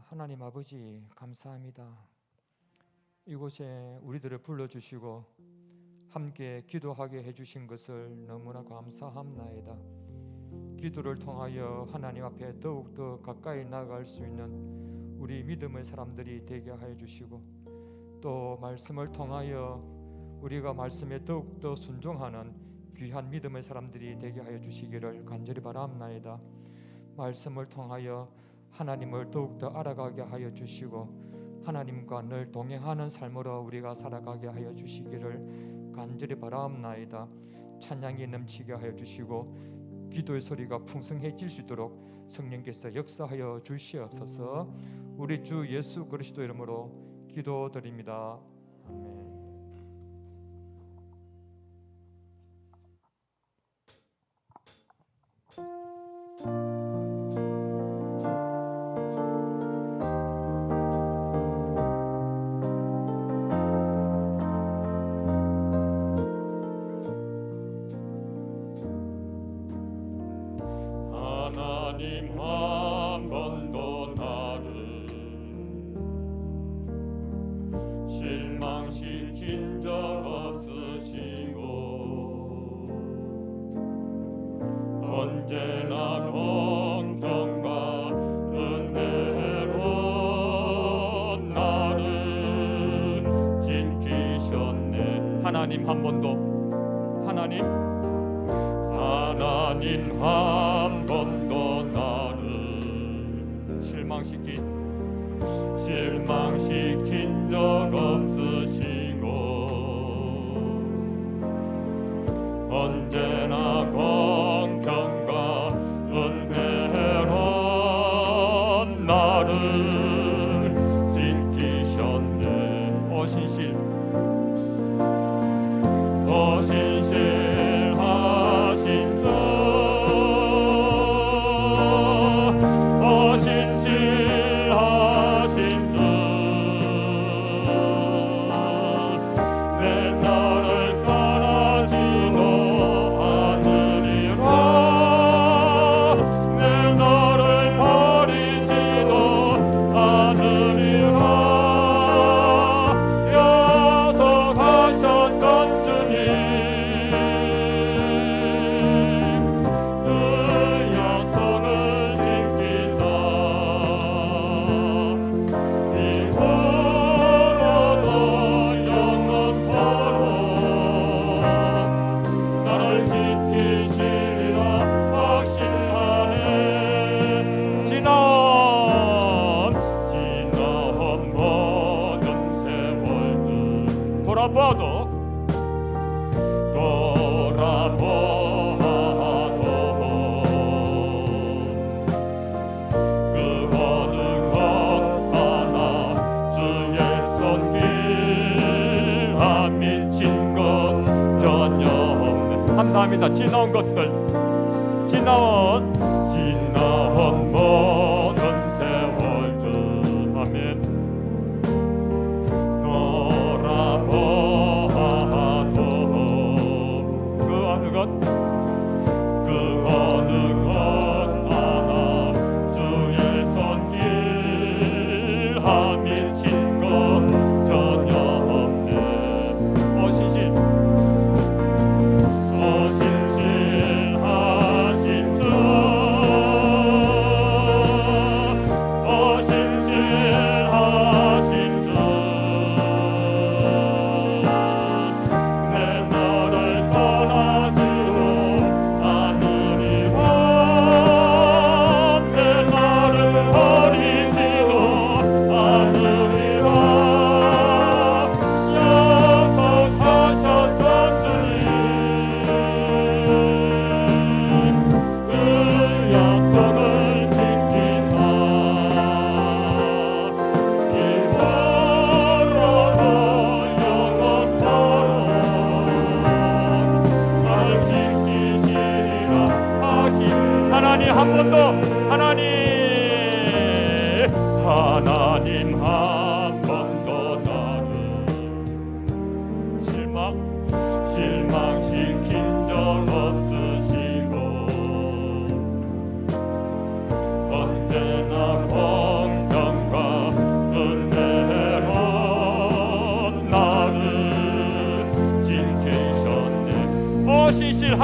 하나님 아버지 감사합니다. 이곳에 우리들을 불러주시고 함께 기도하게 해주신 것을 너무나 감사합나이다. 기도를 통하여 하나님 앞에 더욱더 가까이 나아갈 수 있는 우리 믿음의 사람들이 되게 하여 주시고, 또 말씀을 통하여 우리가 말씀에 더욱더 순종하는 귀한 믿음의 사람들이 되게 하여 주시기를 간절히 바랍나이다. 말씀을 통하여 하나님을 더욱더 알아가게 하여 주시고 하나님과 늘 동행하는 삶으로 우리가 살아가게 하여 주시기를 간절히 바라옵나이다. 찬양이 넘치게 하여 주시고 기도의 소리가 풍성해질 수 있도록 성령께서 역사하여 주시옵소서. 우리 주 예수 그리스도 이름으로 기도드립니다. 아멘. 하나님 한 번도 나를 실망시킨 적 없으시고 언제나 공평과 은혜로 나를 지키셨네. 하나님 한 번도 하나님 한 번도 나를 실망시킨 적 없으시고 언제나 공평과 은혜로 나를 지키셨네. 신실하신 주, 신실하신 주, 내 나를 떠나지도 않으리라. 내 나를 버리지도 않으리라. 약속하셨던 주님, 그 약속을 지키사 이후로도 영원토록 나를 지키시리라 확신하네. 지나온 모든 세월들 돌아봐도 그 어느 것 하나 주의 손길 안 미친 것 전혀 없네. 감사합니다. 지나온 것들, 지나온 모든 세월들 아멘. 돌아보아도 그 어느 것 하나 주의 손길 안 미친 것 전혀 없네. 신실하신 주, 신실하신 주, 내 나를 떠나지도 않으리라. 내 나를 버리지도 않으리라. 약속하셨던 주님, 그 약속을 지키사 이후로도 영원토록 나를 지키시리라 하신 하나님 한 번도 하나님 한 번도 나를 실망시킨 적 없으시고 언제나 공평과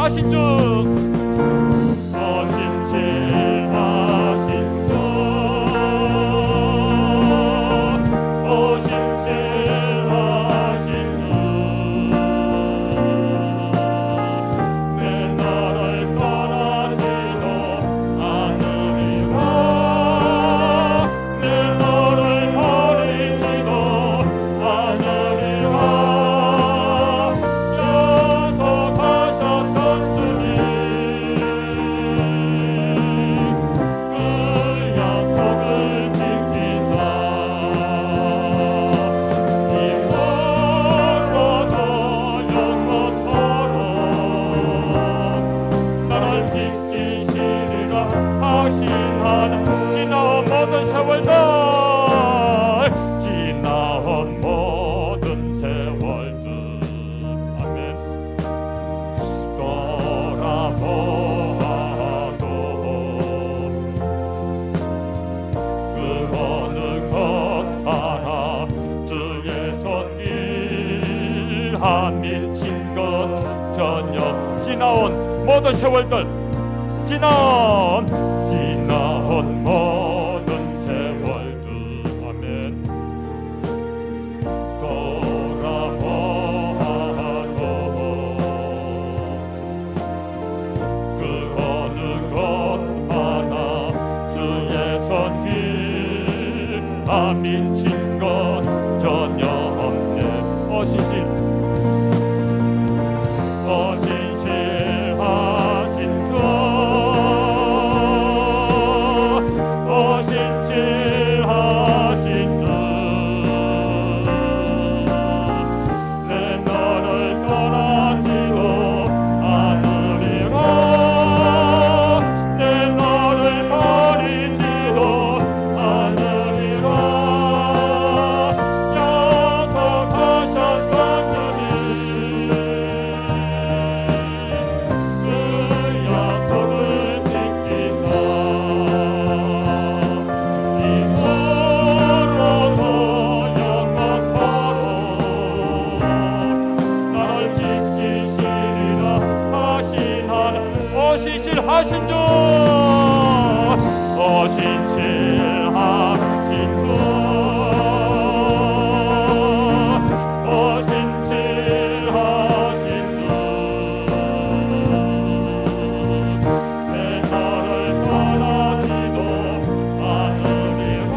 오신칠하신 주 오신칠하신 주 오신칠하신 주 내 너를 떠나지도 않으리라 내 너를 버리지도 않으리라 약속하셨던 주님 그 약속을 지키사 이후로도 영원토록 나를 지키시리라 하시나니 지나온 모든 세월들 지나온 모든 세월들 아멘 돌아보아도 그 어느 것 하나 주의 손길 안 미친 것 전혀 지나온 모든 세월들 지나온 모든 세월들 아멘 돌아보아도 그 어느 것 하나 주의 손길 안 미친 것 전혀 없네 오신칠하신 주 오신칠하신 주 내 너를 떠나지도 않으리라 내 너를 버리지도 않으리라 약속하셨던 주님 그 약속을 지키사 이후로도 영원토록 나를 지키시리라 하시나니 오신칠하신 주 오신칠하신 주 오신칠하신 주 내 너를 떠나지도 않으리라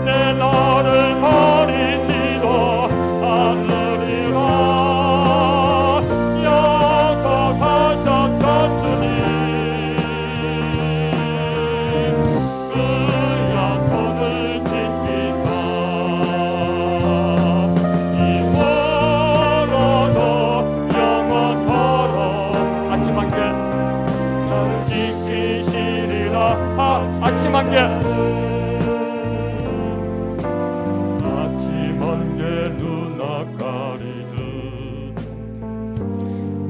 내 너를 버리지도 않으리라 약속하셨던 주님 그 약속을 지키사 이후로도 영원토록 아침 한개 지키시리라 아침 한개 아침 한개 눈 아까리듯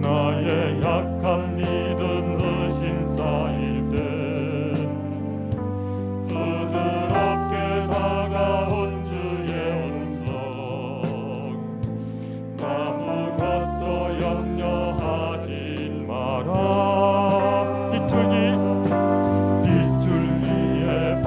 나의 약한 믿음 의심 쌓일 때 부드럽게 다가온 주의 음성 아무것도 염려하지 마라 빗줄기에 발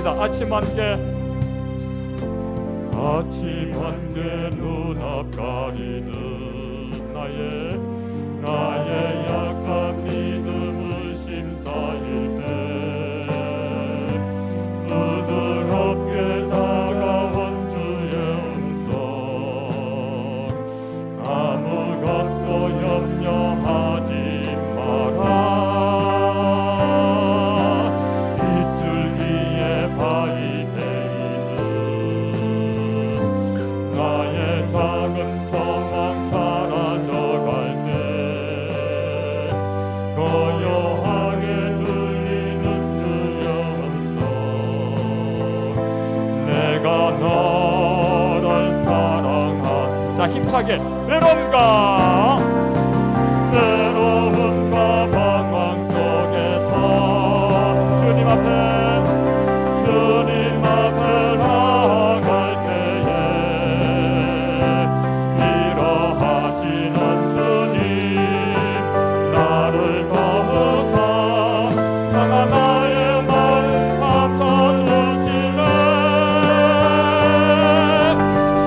합니다. 아침 안개 눈앞 가리는 나의 약한 믿음 의심 쌓일 때 부드럽게 다가온 주의 음성 아무것도 염려하지 마라 빗줄기에 바위 데이는 나의 작은 소망 사라져갈 때 고요하게 들리는 주의 음성 내가 너를 사랑한 자 힘차게 외로움과 방황 속에서 주님 앞에 나아갈 때에 위로하시는 주님 나를 도우사 상한 나의 마음 감싸주시네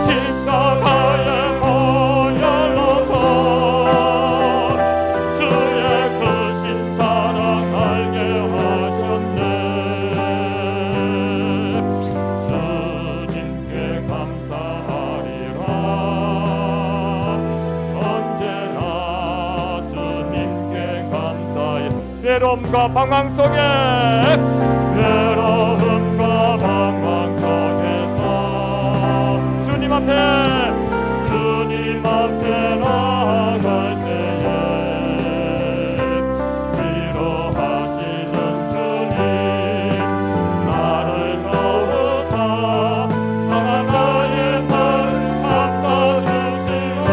십자가의 보혈로서 주의 크신 사랑 알게 하셨네 주님께 감사하리라 언제나 주님께 감사해 외로움과 방황 속에 주님 앞에 나아갈 때에 위로하시는 주님 나를 도우사 상한 나의 마음 감싸주시네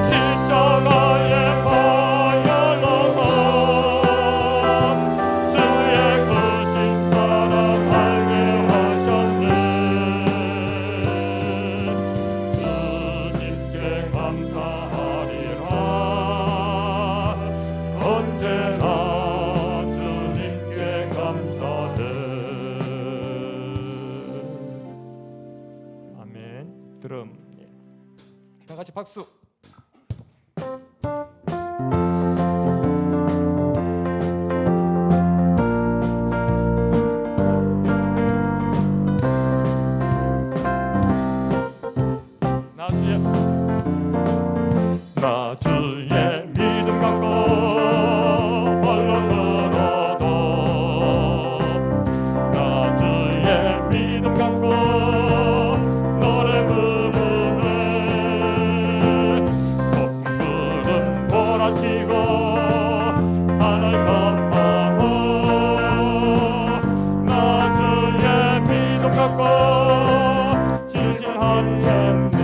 십자가의 보혈로서 주의 크신 사랑 알게 하셨네 주님께 감사하리라 언제나 주님께 감사해 아멘. 드럼 다 같이 박수. 나 주의 믿음 갖고 홀로 걸어도 나 주의 믿음 갖고 노래 부르네 높은 구름 몰아치고 하늘 덮어도 나 주의 믿음 갖고 신실한 챔네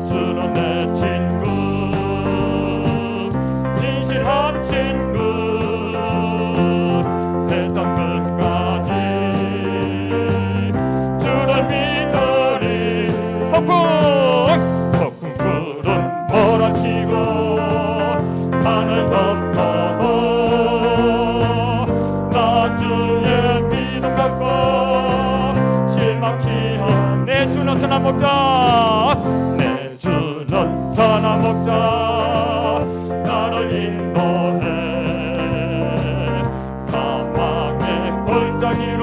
주는 내 친구 진실한 친구 세상 끝까지 주를 믿으리 폭풍 구름 몰아치고 하늘 덮어도 나 주의 믿음 갖고 실망치 않네 내 주는 선한 목자 내 주는 선한 목자 나를 인도해 사망의 골짜기로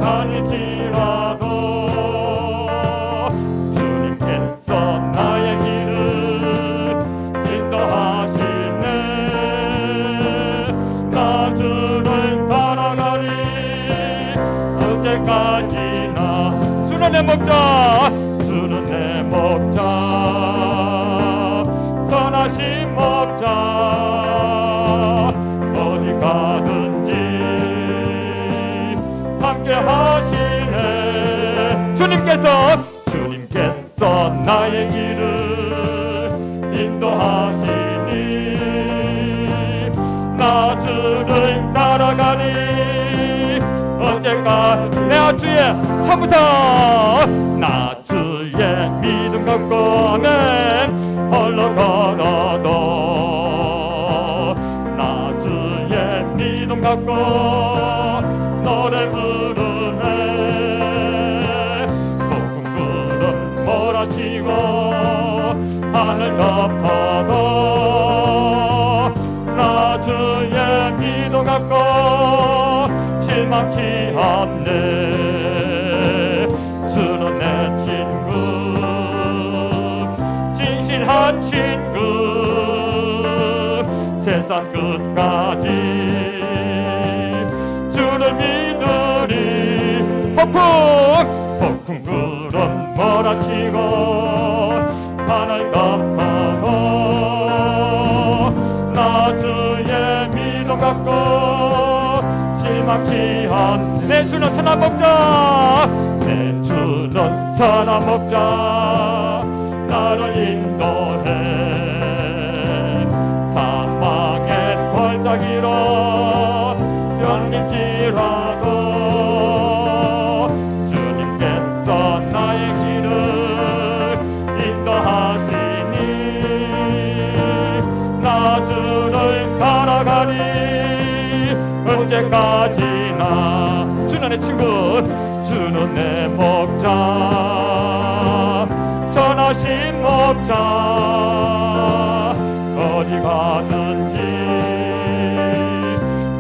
다닐지라도 주님께서 나의 길을 인도하시네 나 주를 따라가리 언제까지나 주는 내 목자 주는 내 목자 선하신 목자 어디 가든지 함께 하시네 주님께서 나의 길을 인도하시니 나 주를 따라가니 언제까지 내가 주의 처음부터 나 주의 믿음 갖고 아멘 홀로 걸어도 나 주의 갖고 노래 부르네. 높은 구름 몰아치고 하늘 덮어도 나 주의 믿음 갖고 실망치 않네. 주는 내 친구, 진실한 친구, 세상 끝까지 주를 믿으리. 폭풍 구름 몰아치고 하늘 덮어도 나 주의 믿음 갖고 실망치 않네. 내 주는 선한 목자, 내 주는 선한 목자, 나를 인도해. 사망의 골짜기로 연밀지라도 주님께서 나의 길을 인도하시니 나 주를 따라가리. 언제까지나 주는 내 친구, 주는 내 목자, 선하신 목자, 어디 가든지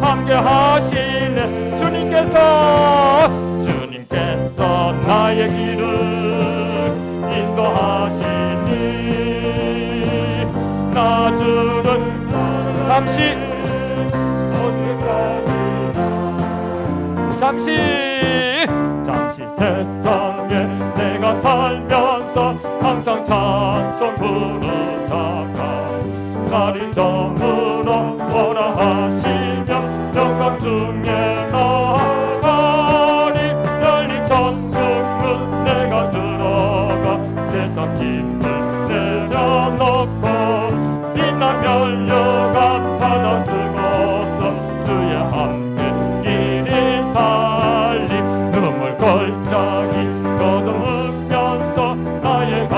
함께 하시네. 주님께서 나의 길을 인도하시니 나 주는 잠시 세상에 내가 살면서 항상 찬송 부르다가 날이 저물어 오라 하시며 영광 중에 나가리. 열린 천국은 내가 들어가 세상 짐을 내려놓고 빛난 면류관 받아 쓰고서 주의 함께 길이 살리. 눈물 골짜기 거듭으면서 나의 갈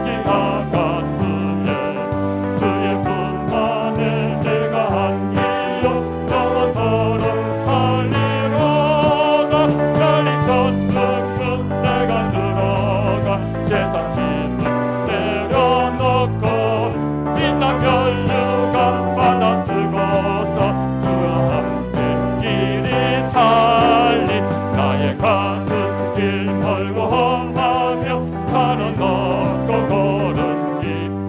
길 가까우에 주의 품 안에 내가 안기요 영원토록 살리로다. 열린 천국은 내가 들어가 세상 짐을 내려놓고 빛난 면류관 받아 쓰고서 주와 함께 길이 살리. 나의 가는 길 멀고 험하며 산은 높고 고른 깊어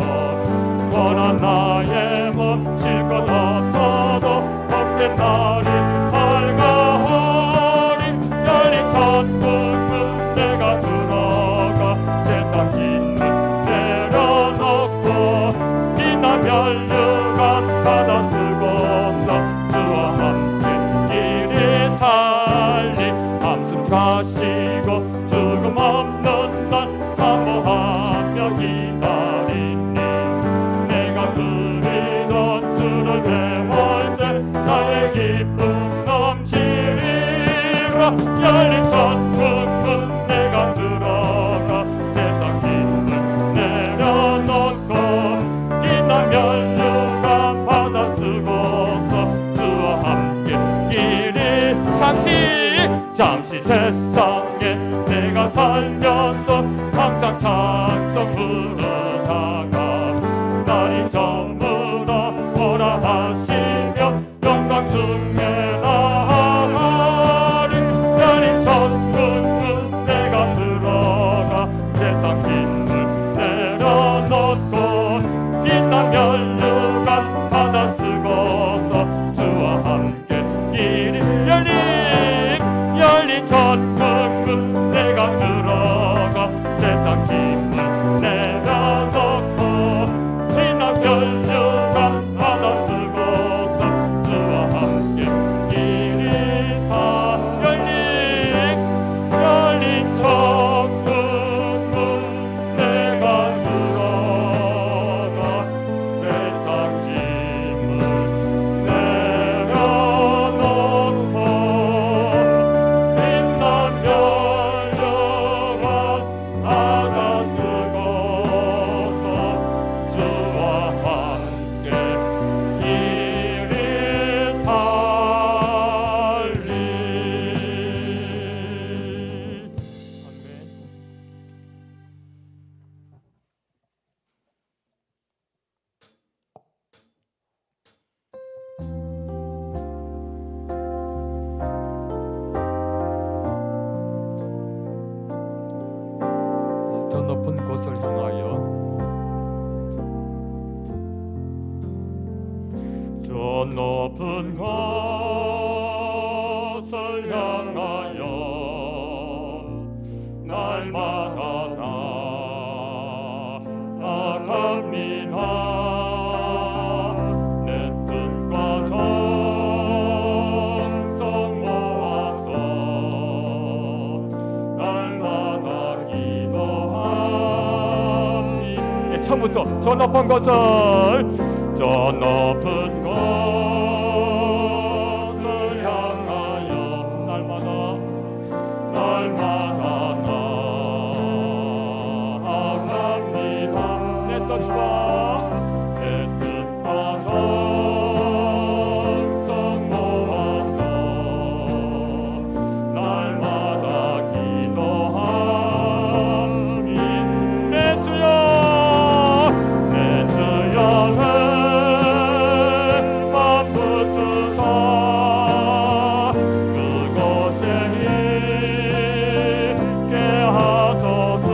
원한 나의 몸 실컷 없어도 없게 날이 밝아오리. 열린 천국은 내가 들어가 세상 짐을 내려놓고 빛난 면류관 받아 쓰고서 주와 함께 길이 살리. 한숨 가시고 죽음 없는 날 사모하며 기다리니 내가 그리던 주를 배울 때 나의 기쁨 넘치리라. 열린 천국은 내가 들어가 세상 짐을 내려놓고 빛난 면류관 받아 쓰고서 주와 함께 길이. 잠시 세상에 내가 살면서 항상 찬송 부르다가 날이 저물어 오라 하시며 영광 중에 나가리. 열린 천국은 내가 들어가 세상 짐을 내려놓고 빛난 면류관 받아 쓰고서 주와 함께 길이. 열린 천국은 내가 들어가 세상 짐을 내려놓고 빛난 면류관 받아 쓰고서 주와 함께 길이 사. 열린 천국은 내가 들어가 세상 짐을 내려놓고 빛난 면류관 받아 쓰고 처음부터 저 높은 곳을 저 높은 곳을 향하여 날마다 나아갑니다. 내 뜻과 정성 모아서 날마다 기도함이 내 주여 맘 붙드사 그곳에 있게 하소서.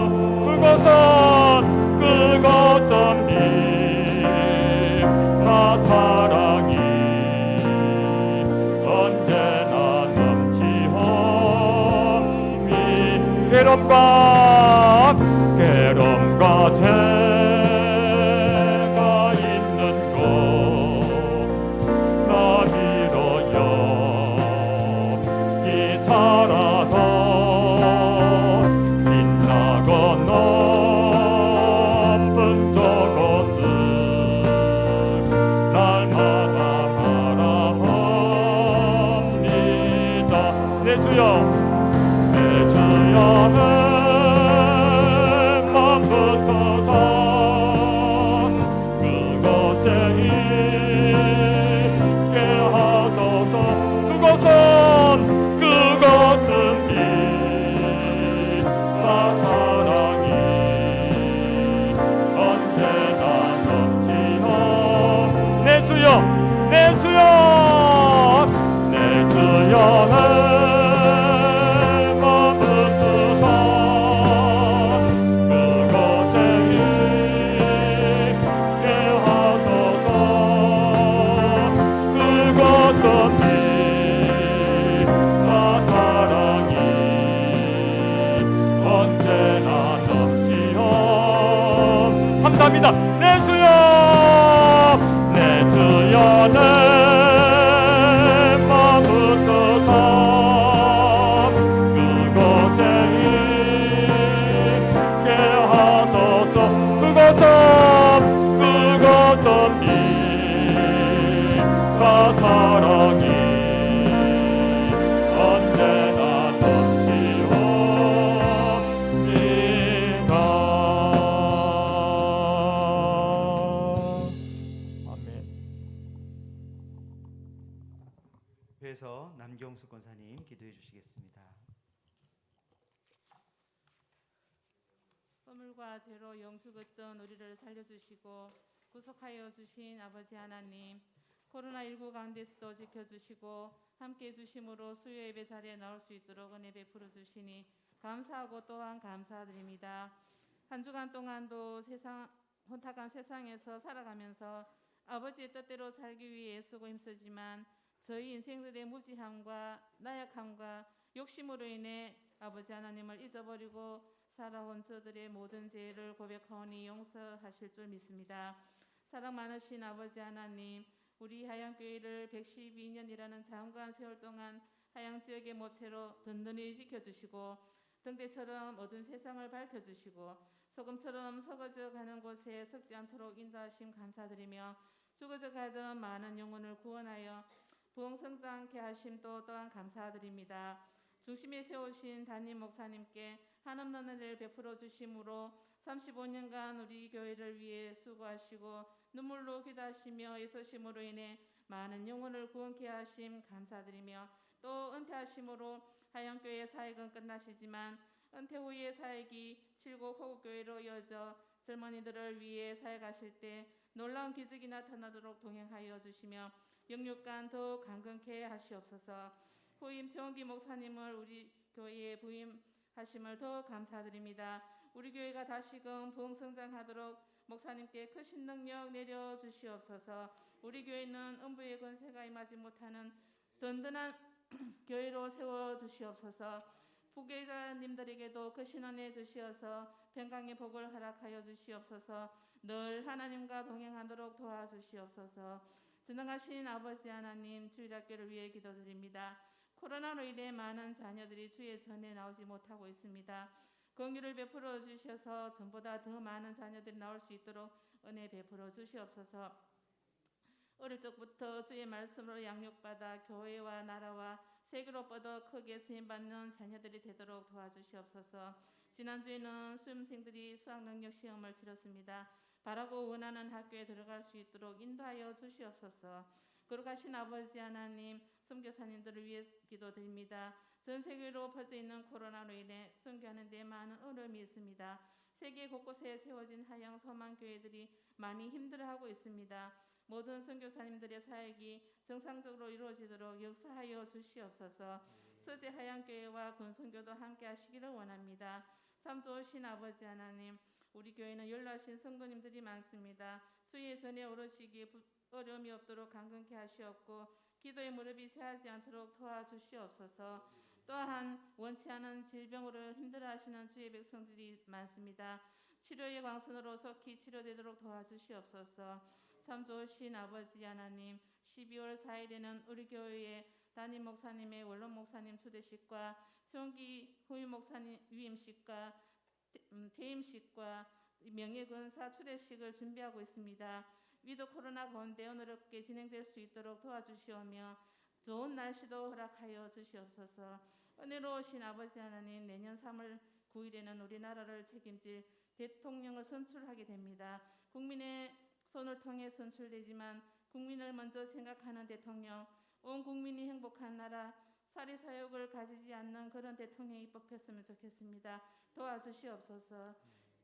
그것은 나 사랑이 언제나 넘치오니 괴로움과 죄가 있는 곳 나 위로여 이 살아도 빛나고 높은 저곳을 날마다 바라봅니다. 내 주여 맘 붙어서 그곳에 있게 하소서. 그것은 나 사랑이 언제나 넘치오. 내 주여 맘 붙어서 그곳에 있게 하소서. 그것은 나 사랑이 언제나 넘치옵답니다. 내 주여 내 맘 붙어서 그곳에 있게 하소서. 그것은 나 사랑이 언제나 넘치옵니다. 아멘. 그래서 남경수 권사님 기도해 주시겠습니다. 허물과 죄로 영 죽었던 우리를 살려주시고 구속하여 주신 아버지 하나님, 코로나19 가운데서도 지켜주시고 함께해 주심으로 수요 예배 자리에 나올 수 있도록 은혜 베풀어 주시니 감사하고 또한 감사드립니다. 한 주간 동안도 혼탁한 세상에서 살아가면서 아버지의 뜻대로 살기 위해 애쓰고 힘쓰지만 저희 인생들의 무지함과 나약함과 욕심으로 인해 아버지 하나님을 잊어버리고 살아온 저들의 모든 죄를 고백하오니 용서하실 줄 믿습니다. 사랑 많으신 아버지 하나님, 우리 하양교회를 112년이라는 장관 세월 동안 하양지역의 모체로 든든히 지켜주시고 등대처럼 어두운 세상을 밝혀주시고 소금처럼 썩어져 가는 곳에 썩지 않도록 인도하심 감사드리며 죽어져 가던 많은 영혼을 구원하여 부흥성장케 하심 또한 감사드립니다. 중심에 세우신 담임 목사님께 한없는 은혜를 베풀어 주심으로 35년간 우리 교회를 위해 수고하시고 눈물로 기도하시며 애쓰심으로 인해 많은 영혼을 구원케 하심 감사드리며 또 은퇴하심으로 하양교회 사역은 끝나시지만 은퇴 후의 사역이 칠곡 호국교회로 이어져 젊은이들을 위해 사역하실 때 놀라운 기적이 나타나도록 동행하여 주시며 영육간 더욱 강건케 하시옵소서. 후임 최원기 목사님을 우리 교회에 부임하심을 더 감사드립니다. 우리 교회가 다시금 부흥성장하도록 목사님께 크신 능력 내려주시옵소서. 우리 교회는 음부의 권세가 임하지 못하는 든든한 교회로 세워주시옵소서. 부교자님들에게도 크신 은혜 주시어서 평강의 복을 허락하여 주시옵소서. 늘 하나님과 동행하도록 도와주시옵소서. 전능하신 아버지 하나님, 주일학교를 위해 기도드립니다. 코로나로 인해 많은 자녀들이 주의 전에 나오지 못하고 있습니다. 긍휼을 베풀어 주셔서 전보다 더 많은 자녀들이 나올 수 있도록 은혜 베풀어 주시옵소서. 어릴 적부터 주의 말씀으로 양육받아 교회와 나라와 세계로 뻗어 크게 쓰임받는 자녀들이 되도록 도와주시옵소서. 지난주에는 수험생들이 수학능력 시험을 치렀습니다. 바라고 원하는 학교에 들어갈 수 있도록 인도하여 주시옵소서. 거룩하신 아버지 하나님, 선교사님들을 위해 기도드립니다. 전 세계로 퍼져 있는 코로나로 인해 선교하는 데 많은 어려움이 있습니다. 세계 곳곳에 세워진 하양 소망교회들이 많이 힘들어하고 있습니다. 모든 선교사님들의 사역이 정상적으로 이루어지도록 역사하여 주시옵소서. 서재 하양교회와 군선교도 함께 하시기를 원합니다. 참 좋으신 아버지 하나님, 우리 교회는 연로하신 성도님들이 많습니다. 수의 전에 오르시기에 어려움이 없도록 강건케 하시옵고 기도의 무릎이 쇠하지 않도록 도와주시옵소서. 또한 원치 않은 질병으로 힘들어하시는 주의 백성들이 많습니다. 치료의 광선으로 속히 치료되도록 도와주시옵소서. 참 좋으신 아버지 하나님, 12월 4일에는 우리 교회의 담임 목사님의 원로 목사님 초대식과 정기 후임 목사님 위임식과 퇴임식과 명예권사 초대식을 준비하고 있습니다. 위드 코로나 가운데 은혜롭게 진행될 수 있도록 도와주시오며 좋은 날씨도 허락하여 주시옵소서. 은혜로우신 아버지 하나님, 내년 3월 9일에는 우리나라를 책임질 대통령을 선출하게 됩니다. 국민의 손을 통해 선출되지만 국민을 먼저 생각하는 대통령, 온 국민이 행복한 나라, 사리사욕을 가지지 않는 그런 대통령이 뽑혔으면 좋겠습니다. 도와주시옵소서.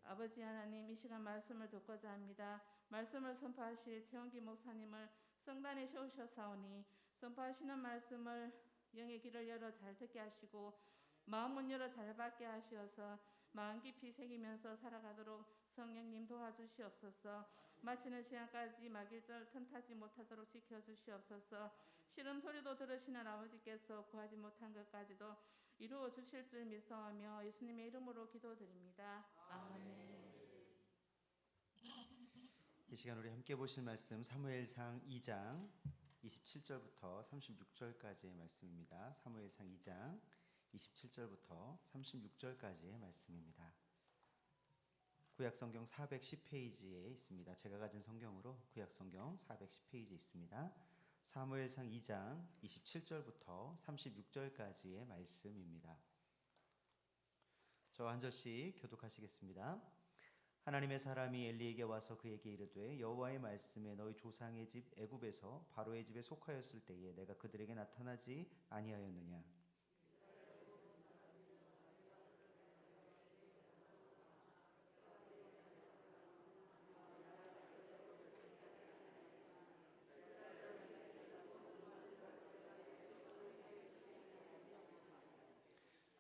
아버지 하나님, 이 시간 말씀을 듣고자 합니다. 말씀을 선포하실 최원기 목사님을 성단에 세우셨사오니 선포하시는 말씀을 영의 길을 열어 잘 듣게 하시고 마음문 열어 잘 받게 하시어서 마음 깊이 새기면서 살아가도록 성령님 도와주시옵소서. 마치는 시간까지 막일절 틈타지 못하도록 지켜주시옵소서. 시름 소리도 들으시는 아버지께서 구하지 못한 것까지도 이루어 주실 줄 믿사오며 예수님의 이름으로 기도드립니다. 아멘. 이 시간 우리 함께 보실 말씀 사무엘상 2장 27절부터 36절까지의 말씀입니다. 사무엘상 2장 27절부터 36절까지의 말씀입니다. 구약성경 410페이지에 있습니다. 제가 가진 성경으로 구약성경 410페이지에 있습니다. 사무엘상 2장 27절부터 36절까지의 말씀입니다. 저 한 절씩 교독하시겠습니다. 하나님의 사람이 엘리에게 와서 그에게 이르되 여호와의 말씀에 너희 조상의 집 애굽에서 바로의 집에 속하였을 때에 내가 그들에게 나타나지 아니하였느냐.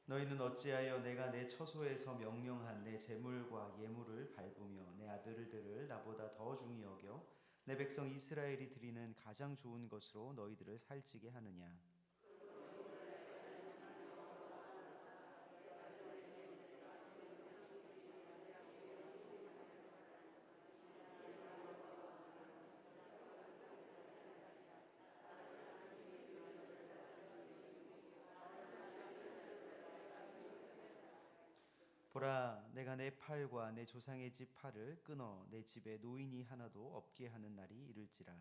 너희는 어찌하여 내가 내 처소에서 명령한 내 제물과 예물을 밟으며 내 아들들을 나보다 더 중히 여겨 내 백성 이스라엘이 드리는 가장 좋은 것으로 너희들을 살찌게 하느냐. 보라, 내가 내 팔과 내 조상의 집 팔을 끊어 내 집에 노인이 하나도 없게 하는 날이 이를지라.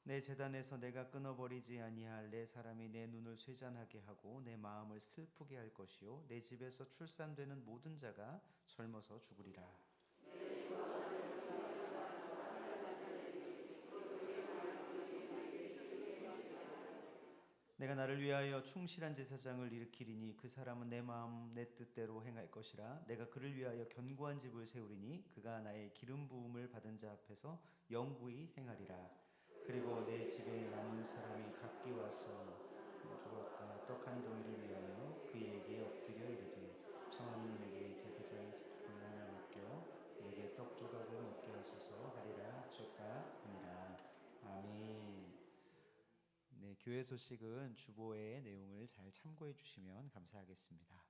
내 제단에서 내가 끊어버리지 아니할 내 사람이 내 눈을 쇠잔하게 하고 내 마음을 슬프게 할 것이요 내 집에서 출산되는 모든 자가 젊어서 죽으리라. 내가 나를 위하여 충실한 제사장을 일으키리니 그 사람은 내 마음 내 뜻대로 행할 것이라. 내가 그를 위하여 견고한 집을 세우리니 그가 나의 기름 부음을 받은 자 앞에서 영구히 행하리라. 그리고 내 집에 남은 사람이 각기 와서 조각과 떡 한 덩이를 위하여 그에게 엎드려 이르되 청하는 내게 제사장의 직분을 하나 맡겨 내게 떡 조각을 먹게 하소서 하리라 하셨다 하니라. 아멘. 네, 교회 소식은 주보의 내용을 잘 참고해 주시면 감사하겠습니다.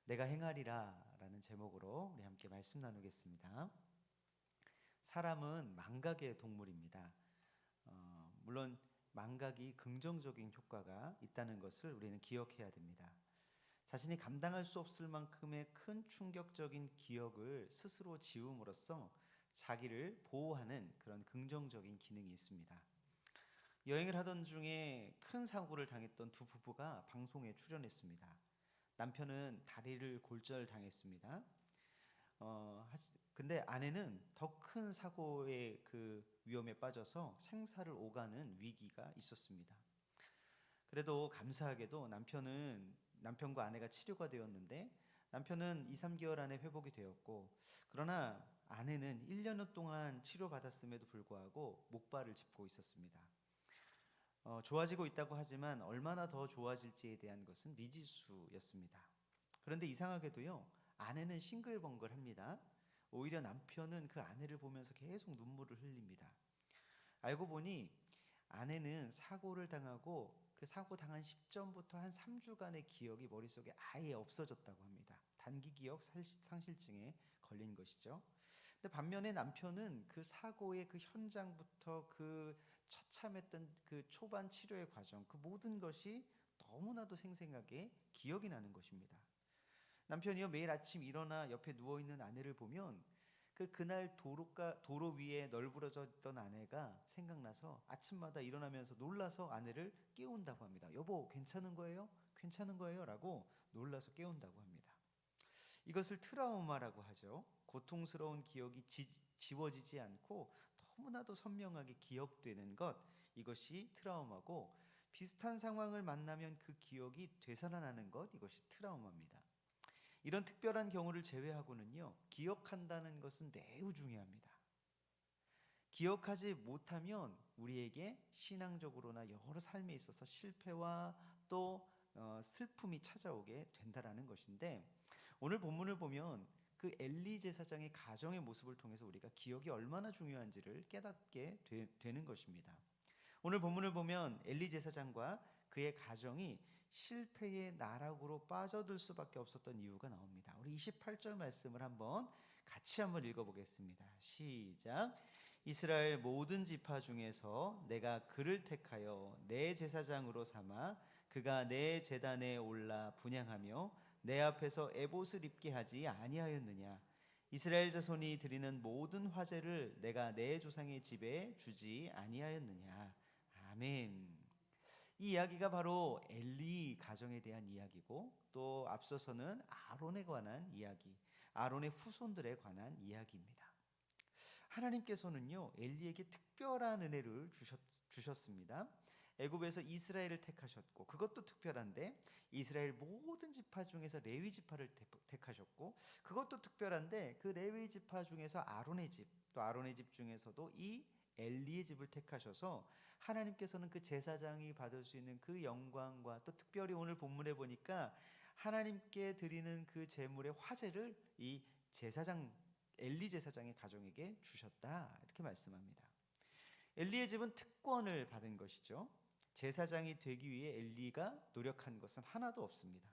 내가 행하리라 라는 제목으로 우리 함께 말씀 나누겠습니다. 사람은 망각의 동물입니다. 물론 망각이 긍정적인 효과가 있다는 것을 우리는 기억해야 됩니다. 자신이 감당할 수 없을 만큼의 큰 충격적인 기억을 스스로 지움으로써 자기를 보호하는 그런 긍정적인 기능이 있습니다. 여행을 하던 중에 큰 사고를 당했던 두 부부가 방송에 출연했습니다. 남편은 다리를 골절당했습니다. 근데 아내는 더 큰 사고의 그 위험에 빠져서 생사를 오가는 위기가 있었습니다. 그래도 감사하게도 남편과 아내가 치료가 되었는데 남편은 2, 3개월 안에 회복이 되었고, 그러나 아내는 1년 동안 치료받았음에도 불구하고 목발을 짚고 있었습니다. 좋아지고 있다고 하지만 얼마나 더 좋아질지에 대한 것은 미지수였습니다. 그런데 이상하게도요, 아내는 싱글벙글합니다. 오히려 남편은 그 아내를 보면서 계속 눈물을 흘립니다. 알고 보니 아내는 사고를 당하고 그 사고 당한 시점부터 한 3주간의 기억이 머릿속에 아예 없어졌다고 합니다. 단기 기억 상실증에 걸린 것이죠. 근데 반면에 남편은 그 사고의 그 현장부터 그 처참했던 그 초반 치료의 과정, 그 모든 것이 너무나도 생생하게 기억이 나는 것입니다. 남편이요, 매일 아침 일어나 옆에 누워 있는 아내를 보면 그날 도로 위에 널브러져 있던 아내가 생각나서 아침마다 일어나면서 놀라서 아내를 깨운다고 합니다. 여보, 괜찮은 거예요? 괜찮은 거예요? 라고 놀라서 깨운다고 합니다. 이것을 트라우마라고 하죠. 고통스러운 기억이 지워지지 않고 너무나도 선명하게 기억되는 것, 이것이 트라우마고, 비슷한 상황을 만나면 그 기억이 되살아나는 것, 이것이 트라우마입니다. 이런 특별한 경우를 제외하고는요, 기억한다는 것은 매우 중요합니다. 기억하지 못하면 우리에게 신앙적으로나 여러 삶에 있어서 실패와 또 슬픔이 찾아오게 된다라는 것인데, 오늘 본문을 보면 그 엘리 제사장의 가정의 모습을 통해서 우리가 기억이 얼마나 중요한지를 깨닫게 되는 것입니다. 오늘 본문을 보면 엘리 제사장과 그의 가정이 실패의 나락으로 빠져들 수밖에 없었던 이유가 나옵니다. 우리 28절 말씀을 같이 한번 읽어보겠습니다. 시작. 이스라엘 모든 지파 중에서 내가 그를 택하여 내 제사장으로 삼아 그가 내 제단에 올라 분향하며 내 앞에서 에봇을 입게 하지 아니하였느냐. 이스라엘 자손이 드리는 모든 화제를 내가 내 조상의 집에 주지 아니하였느냐. 아멘. 이 이야기가 바로 엘리 가정에 대한 이야기고, 또 앞서서는 아론에 관한 이야기, 아론의 후손들에 관한 이야기입니다. 하나님께서는요, 엘리에게 특별한 은혜를 주셨습니다. 애굽에서 이스라엘을 택하셨고, 그것도 특별한데 이스라엘 모든 지파 중에서 레위 지파를 택하셨고, 그것도 특별한데 그 레위 지파 중에서 아론의 집, 또 아론의 집 중에서도 이 엘리의 집을 택하셔서 하나님께서는 그 제사장이 받을 수 있는 그 영광과, 또 특별히 오늘 본문에 보니까 하나님께 드리는 그 제물의 화제를 이 엘리 제사장의 가정에게 주셨다, 이렇게 말씀합니다. 엘리의 집은 특권을 받은 것이죠. 제사장이 되기 위해 엘리가 노력한 것은 하나도 없습니다.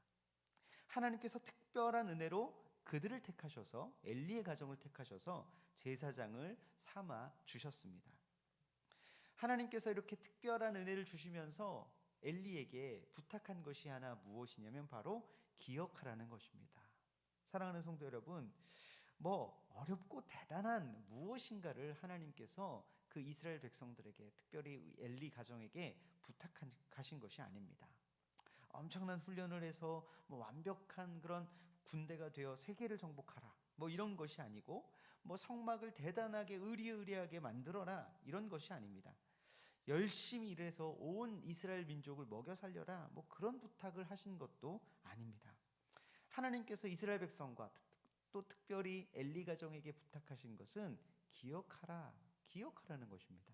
하나님께서 특별한 은혜로 그들을 택하셔서, 엘리의 가정을 택하셔서 제사장을 삼아 주셨습니다. 하나님께서 이렇게 특별한 은혜를 주시면서 엘리에게 부탁한 것이 하나, 무엇이냐면 바로 기억하라는 것입니다. 사랑하는 성도 여러분, 어렵고 대단한 무엇인가를 하나님께서 그 이스라엘 백성들에게, 특별히 엘리 가정에게 부탁하신 것이 아닙니다. 엄청난 훈련을 해서 완벽한 그런 군대가 되어 세계를 정복하라, 이런 것이 아니고, 성막을 대단하게 의리의리하게 만들어라, 이런 것이 아닙니다. 열심히 일해서 온 이스라엘 민족을 먹여 살려라, 그런 부탁을 하신 것도 아닙니다. 하나님께서 이스라엘 백성과 또 특별히 엘리 가정에게 부탁하신 것은 기억하라는 것입니다.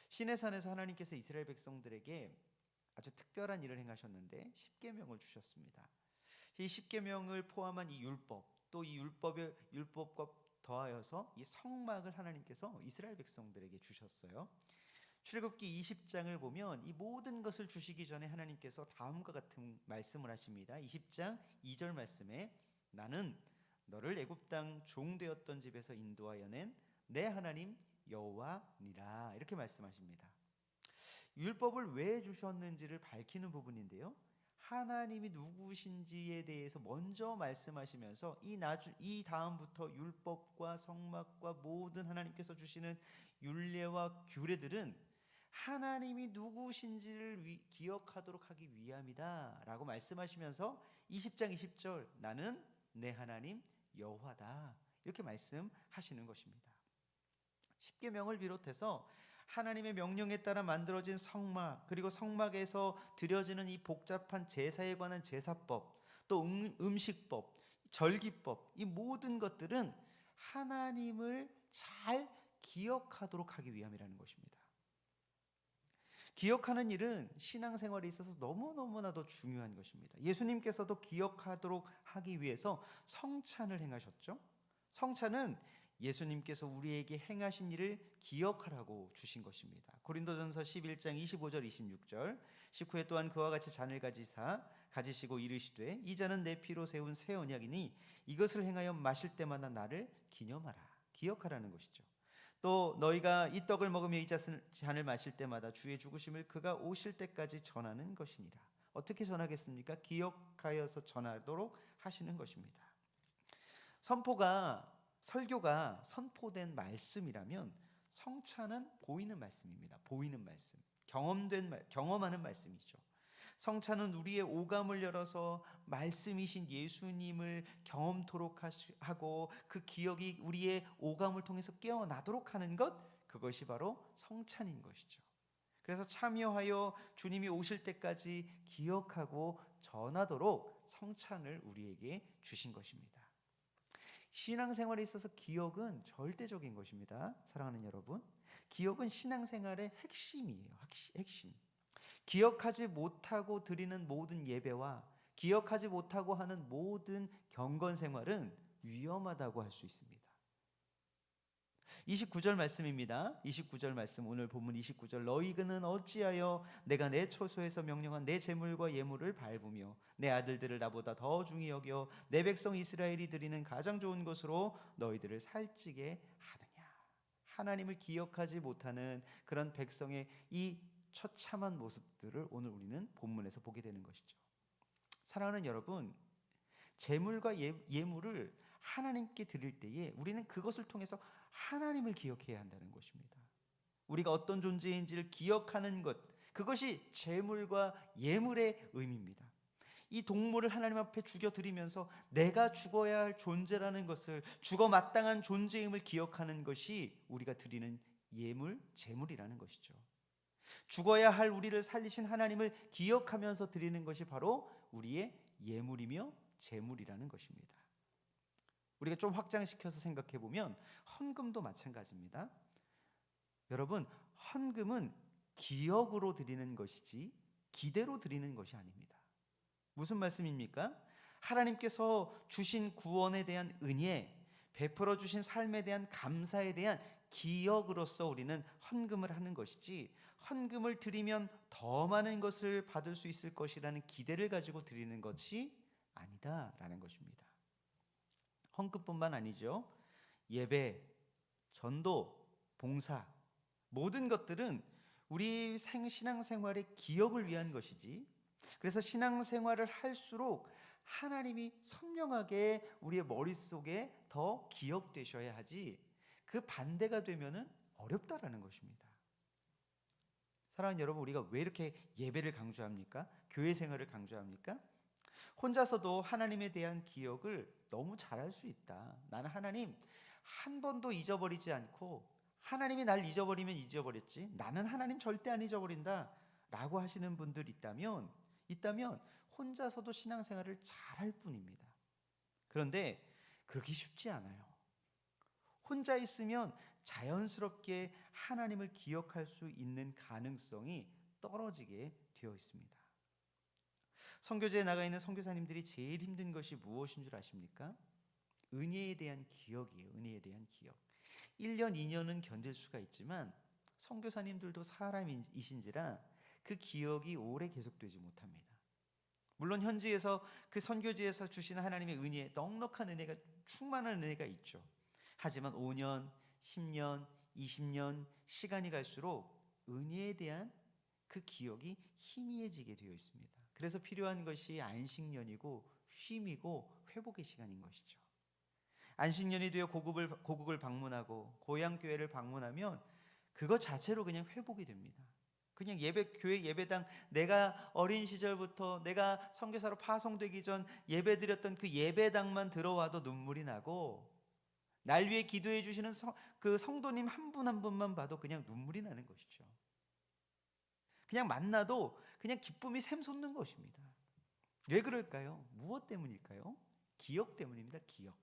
시내산에서 하나님께서 이스라엘 백성들에게 아주 특별한 일을 행하셨는데 십계명을 주셨습니다. 이 십계명을 포함한 이 율법, 또 이 율법과 더하여서 이 성막을 하나님께서 이스라엘 백성들에게 주셨어요. 출애굽기 20장을 보면 이 모든 것을 주시기 전에 하나님께서 다음과 같은 말씀을 하십니다. 20장 2절 말씀에 나는 너를 애굽 땅 종되었던 집에서 인도하여 낸 내 하나님 여호와니라 이렇게 말씀하십니다. 율법을 왜 주셨는지를 밝히는 부분인데요. 하나님이 누구신지에 대해서 먼저 말씀하시면서 이 다음부터 율법과 성막과 모든 하나님께서 주시는 율례와 규례들은 하나님이 누구신지를 기억하도록 하기 위함이다 라고 말씀하시면서 20장 20절 나는 내 하나님 여호와다 이렇게 말씀하시는 것입니다. 십계명을 비롯해서 하나님의 명령에 따라 만들어진 성막, 그리고 성막에서 드려지는 이 복잡한 제사에 관한 제사법, 또 음식법, 절기법, 이 모든 것들은 하나님을 잘 기억하도록 하기 위함이라는 것입니다. 기억하는 일은 신앙생활에 있어서 너무너무나도 중요한 것입니다. 예수님께서도 기억하도록 하기 위해서 성찬을 행하셨죠. 성찬은 예수님께서 우리에게 행하신 일을 기억하라고 주신 것입니다. 고린도전서 11장 25절 26절 19회 또한 그와 같이 잔을 가지시고 이르시되 이 잔은 내 피로 세운 새 언약이니 이것을 행하여 마실 때마다 나를 기념하라. 기억하라는 것이죠. 또 너희가 이 떡을 먹으며 이 잔을 마실 때마다 주의 죽으심을 그가 오실 때까지 전하는 것이니라. 어떻게 전하겠습니까? 기억하여서 전하도록 하시는 것입니다. 설교가 선포된 말씀이라면 성찬은 보이는 말씀입니다. 보이는 말씀, 경험하는 말씀이죠. 성찬은 우리의 오감을 열어서 말씀이신 예수님을 경험토록 하고 그 기억이 우리의 오감을 통해서 깨어나도록 하는 것, 그것이 바로 성찬인 것이죠. 그래서 참여하여 주님이 오실 때까지 기억하고 전하도록 성찬을 우리에게 주신 것입니다. 신앙생활에 있어서 기억은 절대적인 것입니다. 사랑하는 여러분, 기억은 신앙생활의 핵심이에요. 핵심. 기억하지 못하고 드리는 모든 예배와 기억하지 못하고 하는 모든 경건 생활은 위험하다고 할 수 있습니다. 29절 말씀입니다. 29절 말씀, 오늘 본문 29절. 너희는 어찌하여 내가 내 초소에서 명령한 내 제물과 예물을 밟으며 내 아들들을 나보다 더 중히 여겨 내 백성 이스라엘이 드리는 가장 좋은 것으로 너희들을 살찌게 하느냐. 하나님을 기억하지 못하는 그런 백성의 이 처참한 모습들을 오늘 우리는 본문에서 보게 되는 것이죠. 사랑하는 여러분, 제물과 예물을 하나님께 드릴 때에 우리는 그것을 통해서 하나님을 기억해야 한다는 것입니다. 우리가 어떤 존재인지를 기억하는 것, 그것이 제물과 예물의 의미입니다. 이 동물을 하나님 앞에 죽여드리면서 내가 죽어야 할 존재라는 것을, 죽어 마땅한 존재임을 기억하는 것이 우리가 드리는 예물, 제물이라는 것이죠. 죽어야 할 우리를 살리신 하나님을 기억하면서 드리는 것이 바로 우리의 예물이며 제물이라는 것입니다. 우리가 좀 확장시켜서 생각해 보면 헌금도 마찬가지입니다. 여러분, 헌금은 기억으로 드리는 것이지 기대로 드리는 것이 아닙니다. 무슨 말씀입니까? 하나님께서 주신 구원에 대한 은혜, 베풀어 주신 삶에 대한 감사에 대한 기억으로서 우리는 헌금을 하는 것이지, 헌금을 드리면 더 많은 것을 받을 수 있을 것이라는 기대를 가지고 드리는 것이 아니다라는 것입니다. 헌금뿐만 아니죠. 예배, 전도, 봉사, 모든 것들은 우리 신앙생활의 기억을 위한 것이지, 그래서 신앙생활을 할수록 하나님이 선명하게 우리의 머릿속에 더 기억되셔야 하지, 그 반대가 되면은 어렵다라는 것입니다. 사랑하는 여러분, 우리가 왜 이렇게 예배를 강조합니까? 교회 생활을 강조합니까? 혼자서도 하나님에 대한 기억을 너무 잘할 수 있다. 나는 하나님 한 번도 잊어버리지 않고, 하나님이 날 잊어버리면 잊어버렸지, 나는 하나님 절대 안 잊어버린다 라고 하시는 분들 있다면 혼자서도 신앙생활을 잘할 뿐입니다. 그런데 그렇게 쉽지 않아요. 혼자 있으면 자연스럽게 하나님을 기억할 수 있는 가능성이 떨어지게 되어 있습니다. 선교제에 나가 있는 선교사님들이 제일 힘든 것이 무엇인 줄 아십니까? 은혜에 대한 기억이에요. 은혜에 대한 기억. 1년, 2년은 견딜 수가 있지만 선교사님들도 사람이신지라 그 기억이 오래 계속되지 못합니다. 물론 현지에서 그 선교지에서 주시는 하나님의 은혜, 넉넉한 은혜가, 충만한 은혜가 있죠. 하지만 5년, 10년, 20년 시간이 갈수록 은혜에 대한 그 기억이 희미해지게 되어 있습니다. 그래서 필요한 것이 안식년이고 쉼이고 회복의 시간인 것이죠. 안식년이 되어 고국을 방문하고 고향 교회를 방문하면 그것 자체로 그냥 회복이 됩니다. 그냥 교회 예배당, 내가 어린 시절부터 내가 선교사로 파송되기 전 예배드렸던 그 예배당만 들어와도 눈물이 나고, 날 위해 기도해 주시는 그 성도님 한 분 한 분만 봐도 그냥 눈물이 나는 것이죠. 그냥 만나도 그냥 기쁨이 샘솟는 것입니다. 왜 그럴까요? 무엇 때문일까요? 기억 때문입니다. 기억.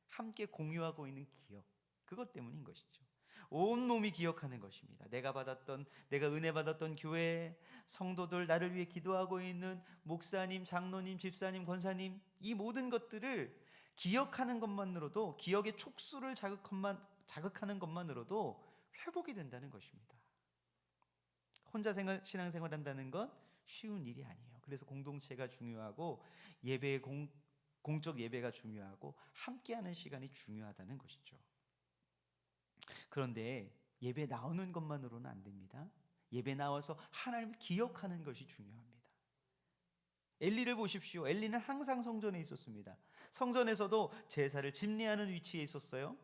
함께 공유하고 있는 기억. 그것 때문인 것이죠. 온몸이 기억하는 것입니다. 내가 은혜 받았던 교회, 성도들, 나를 위해 기도하고 있는 목사님, 장로님, 집사님, 권사님, 이 모든 것들을 기억하는 것만으로도, 기억의 촉수를 자극하는 것만으로도 회복이 된다는 것입니다. 혼자 신앙생활 한다는 건 쉬운 일이 아니에요. 그래서 공동체가 중요하고 공적 예배가 중요하고 함께하는 시간이 중요하다는 것이죠. 그런데 예배 나오는 것만으로는 안 됩니다. 예배 나와서 하나님을 기억하는 것이 중요합니다. 엘리를 보십시오. 엘리는 항상 성전에 있었습니다. 성전에서도 제사를 집례하는 위치에 있었어요.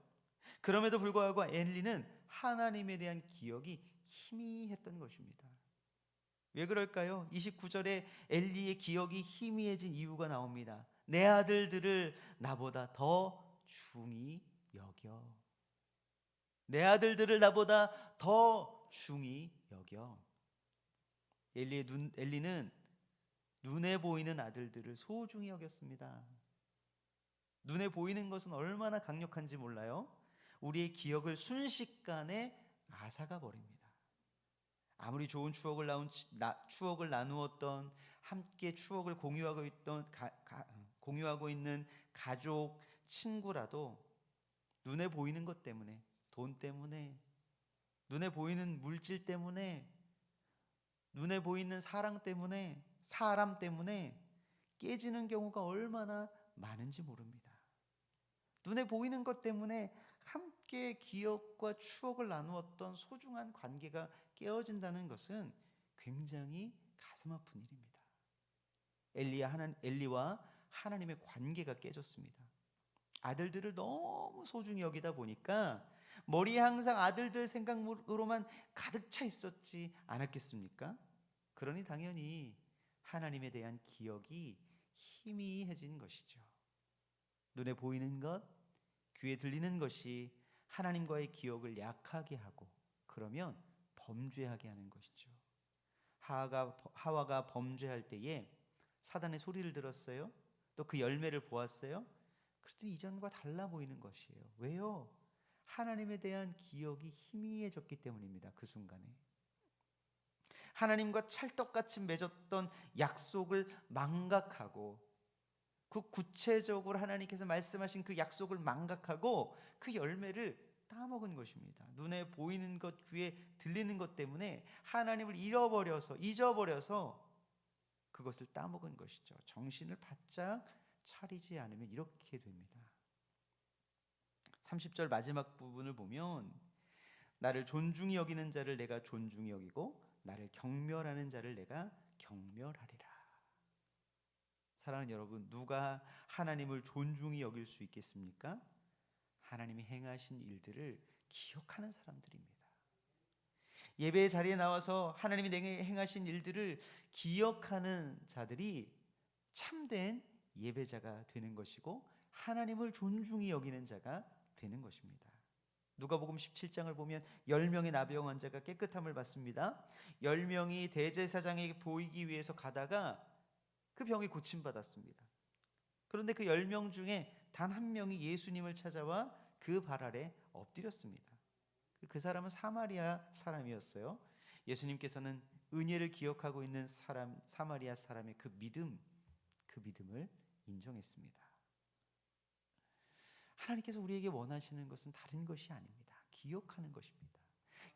그럼에도 불구하고 엘리는 하나님에 대한 기억이 희미했던 것입니다. 왜 그럴까요? 29절에 엘리의 기억이 희미해진 이유가 나옵니다. 내 아들들을 나보다 더 중히 여겨. 내 아들들을 나보다 더 중히 여겨. 엘리는 눈에 보이는 아들들을 소중히 여겼습니다. 눈에 보이는 것은 얼마나 강력한지 몰라요? 우리의 기억을 순식간에 앗아가 버립니다. 아무리 좋은 추억을 나누었던, 함께 추억을 공유하고 있는 가족, 친구라도 눈에 보이는 것 때문에, 돈 때문에, 눈에 보이는 물질 때문에, 눈에 보이는 사랑 때문에, 사람 때문에 깨지는 경우가 얼마나 많은지 모릅니다. 눈에 보이는 것 때문에 함께 기억과 추억을 나누었던 소중한 관계가 깨어진다는 것은 굉장히 가슴 아픈 일입니다. 엘리와 하나님의 관계가 깨졌습니다. 아들들을 너무 소중히 여기다 보니까 머리에 항상 아들들 생각으로만 가득 차 있었지 않았겠습니까? 그러니 당연히 하나님에 대한 기억이 희미해진 것이죠. 눈에 보이는 것, 귀에 들리는 것이 하나님과의 기억을 약하게 하고, 그러면 범죄하게 하는 것이죠. 하와가 범죄할 때에 사단의 소리를 들었어요. 또 그 열매를 보았어요. 그랬더니 이전과 달라 보이는 것이에요. 왜요? 하나님에 대한 기억이 희미해졌기 때문입니다. 그 순간에 하나님과 찰떡같이 맺었던 약속을 망각하고, 그 구체적으로 하나님께서 말씀하신 그 약속을 망각하고 그 열매를 따먹은 것입니다. 눈에 보이는 것, 귀에 들리는 것 때문에 하나님을 잊어버려서 그것을 따먹은 것이죠. 정신을 바짝 차리지 않으면 이렇게 됩니다. 30절 마지막 부분을 보면, 나를 존중히 여기는 자를 내가 존중히 여기고 나를 경멸하는 자를 내가 경멸하리라. 사랑하는 여러분, 누가 하나님을 존중히 여길 수 있겠습니까? 하나님이 행하신 일들을 기억하는 사람들입니다. 예배의 자리에 나와서 하나님이 내게 행하신 일들을 기억하는 자들이 참된 예배자가 되는 것이고, 하나님을 존중히 여기는 자가 되는 것입니다. 누가복음 17장을 보면 10명의 나병 환자가 깨끗함을 받습니다. 10명이 대제사장에게 보이기 위해서 가다가 그 병이 고침받았습니다. 그런데 그 10명 중에 단 한 명이 예수님을 찾아와 그 발 아래 엎드렸습니다. 그 사람은 사마리아 사람이었어요. 예수님께서는 은혜를 기억하고 있는 사마리아 사람의 그 믿음을 인정했습니다. 하나님께서 우리에게 원하시는 것은 다른 것이 아닙니다. 기억하는 것입니다.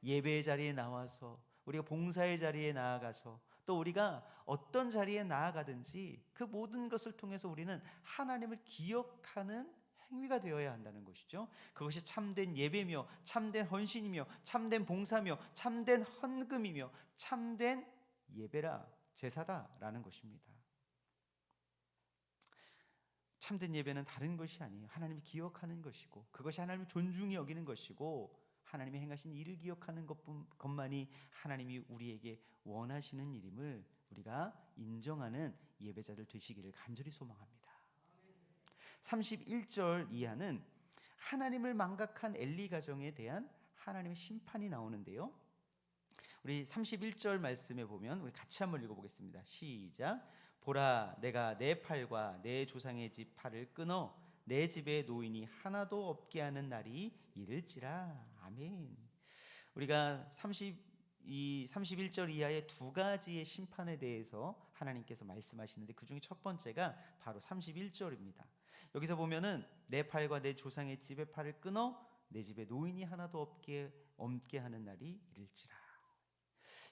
예배의 자리에 나와서, 우리가 봉사의 자리에 나아가서, 또 우리가 어떤 자리에 나아가든지 그 모든 것을 통해서 우리는 하나님을 기억하는 행위가 되어야 한다는 것이죠. 그것이 참된 예배며 참된 헌신이며 참된 봉사며 참된 헌금이며 참된 예배라 제사다라는 것입니다. 참된 예배는 다른 것이 아니에요. 하나님이 기억하는 것이고 그것이 하나님을 존중히 여기는 것이고 하나님이 행하신 일을 기억하는 것만이 하나님이 우리에게 원하시는 일임을 우리가 인정하는 예배자들 되시기를 간절히 소망합니다. 31절 이하는 하나님을 망각한 엘리 가정에 대한 하나님의 심판이 나오는데요. 우리 31절 말씀에 보면 우리 같이 한번 읽어보겠습니다. 시작. 보라, 내가 내 팔과 내 조상의 집 팔을 끊어 내 집에 노인이 하나도 없게 하는 날이 이를지라. 아멘. 우리가 31절 이하의 두 가지의 심판에 대해서 하나님께서 말씀하시는데 그 중에 첫 번째가 바로 31절입니다. 여기서 보면은 내 팔과 내 조상의 집의 팔을 끊어 내 집에 노인이 하나도 없게 하는 날이 이를지라.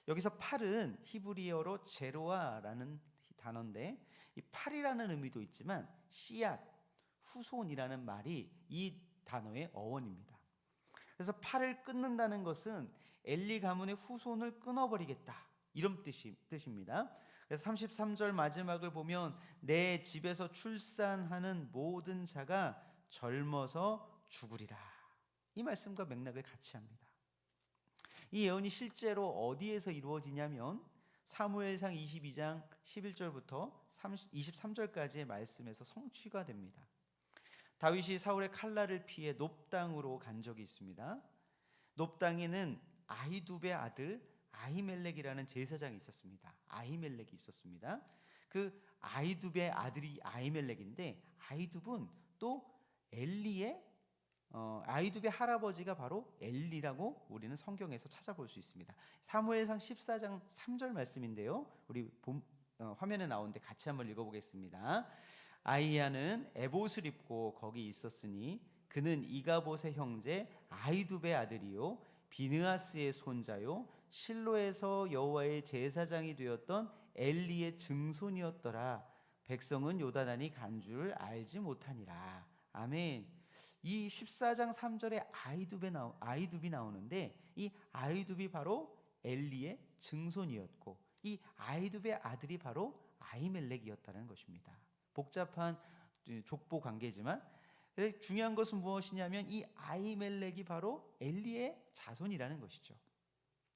여기서 팔은 히브리어로 제로아라는 단어인데 이 팔이라는 의미도 있지만 씨앗, 후손이라는 말이 이 단어의 어원입니다. 그래서 팔을 끊는다는 것은 엘리 가문의 후손을 끊어버리겠다 이런 뜻입니다. 그래서 33절 마지막을 보면 내 집에서 출산하는 모든 자가 젊어서 죽으리라. 이 말씀과 맥락을 같이 합니다. 이 예언이 실제로 어디에서 이루어지냐면 사무엘상 22장 11절부터 23절까지의 말씀에서 성취가 됩니다. 다윗이 사울의 칼날을 피해 놉당으로 간 적이 있습니다. 놉당에는 아히두베의 아들 아히멜렉이라는 제사장이 있었습니다. 아히멜렉이 있었습니다. 그 아히두베의 아들이 아히멜렉인데 아히두브는 또 엘리의 아히두베의 할아버지가 바로 엘리라고 우리는 성경에서 찾아볼 수 있습니다. 사무엘상 14장 3절 말씀인데요. 우리 화면에 나오는데 같이 한번 읽어보겠습니다. 아히야는 에봇을 입고 거기 있었으니 그는 이가봇의 형제 아히두베의 아들이요 비느하스의 손자요 실로에서 여호와의 제사장이 되었던 엘리의 증손이었더라. 백성은 요다단이 간 줄 알지 못하니라. 아멘. 이 14장 3절에 아히둡이 나오는데 이 아히둡이 바로 엘리의 증손이었고 이 아히둡의 아들이 바로 아히멜렉이었다는 것입니다. 복잡한 족보 관계지만 중요한 것은 무엇이냐면 이 아히멜렉이 바로 엘리의 자손이라는 것이죠.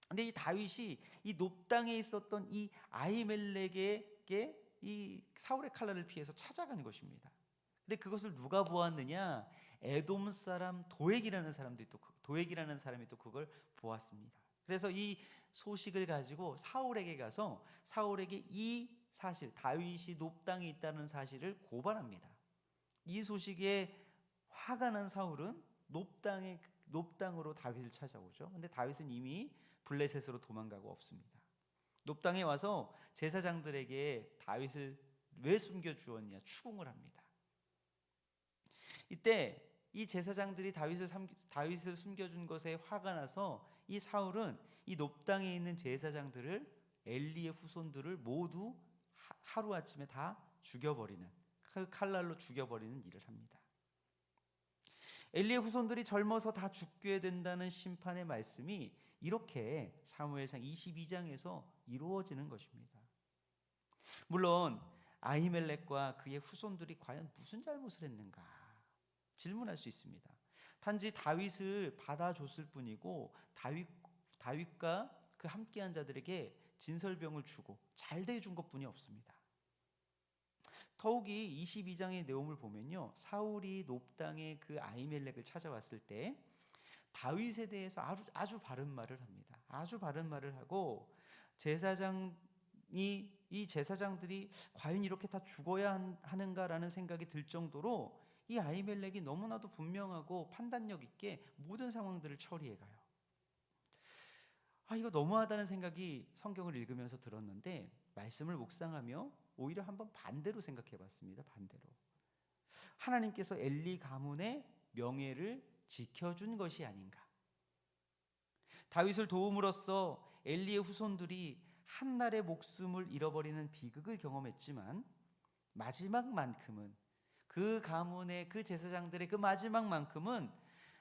근데 이 다윗이 이 놉당에 있었던 이 아히멜렉에게 이 사울의 칼날을 피해서 찾아간 것입니다. 근데 그것을 누가 보았느냐? 에돔 사람 도액이라는 사람이 또 그걸 보았습니다. 그래서 이 소식을 가지고 사울에게 가서 사울에게 이 사실 다윗이 놉당에 있다는 사실을 고발합니다. 이 소식에 화가 난 사울은 놉당으로 다윗을 찾아오죠. 근데 다윗은 이미 블레셋으로 도망가고 없습니다. 놉당에 와서 제사장들에게 다윗을 왜 숨겨주었냐 추궁을 합니다. 이때 이 제사장들이 다윗을 숨겨준 것에 화가 나서 이 사울은 이 놉당에 있는 제사장들을 엘리의 후손들을 모두 하루아침에 다 죽여버리는 그 칼날로 죽여버리는 일을 합니다. 엘리의 후손들이 젊어서 다 죽게 된다는 심판의 말씀이 이렇게 사무엘상 22장에서 이루어지는 것입니다. 물론 아히멜렉과 그의 후손들이 과연 무슨 잘못을 했는가 질문할 수 있습니다. 단지 다윗을 받아줬을 뿐이고 다윗과 그 함께한 자들에게 진설병을 주고 잘 대해준 것뿐이 없습니다. 더욱이 22장의 내용을 보면요, 사울이 놉당의 그 아히멜렉을 찾아왔을 때 다윗에 대해서 아주 바른 말을 합니다. 아주 바른 말을 하고 이 제사장들이 과연 이렇게 다 죽어야 하는가라는 생각이 들 정도로 이 아히멜렉이 너무나도 분명하고 판단력 있게 모든 상황들을 처리해가요. 이거 너무하다는 생각이 성경을 읽으면서 들었는데 말씀을 묵상하며 오히려 한번 반대로 생각해봤습니다. 반대로 하나님께서 엘리 가문의 명예를 지켜준 것이 아닌가. 다윗을 도움으로써 엘리의 후손들이 한날의 목숨을 잃어버리는 비극을 경험했지만 마지막만큼은 그 가문의 그 제사장들의 그 마지막만큼은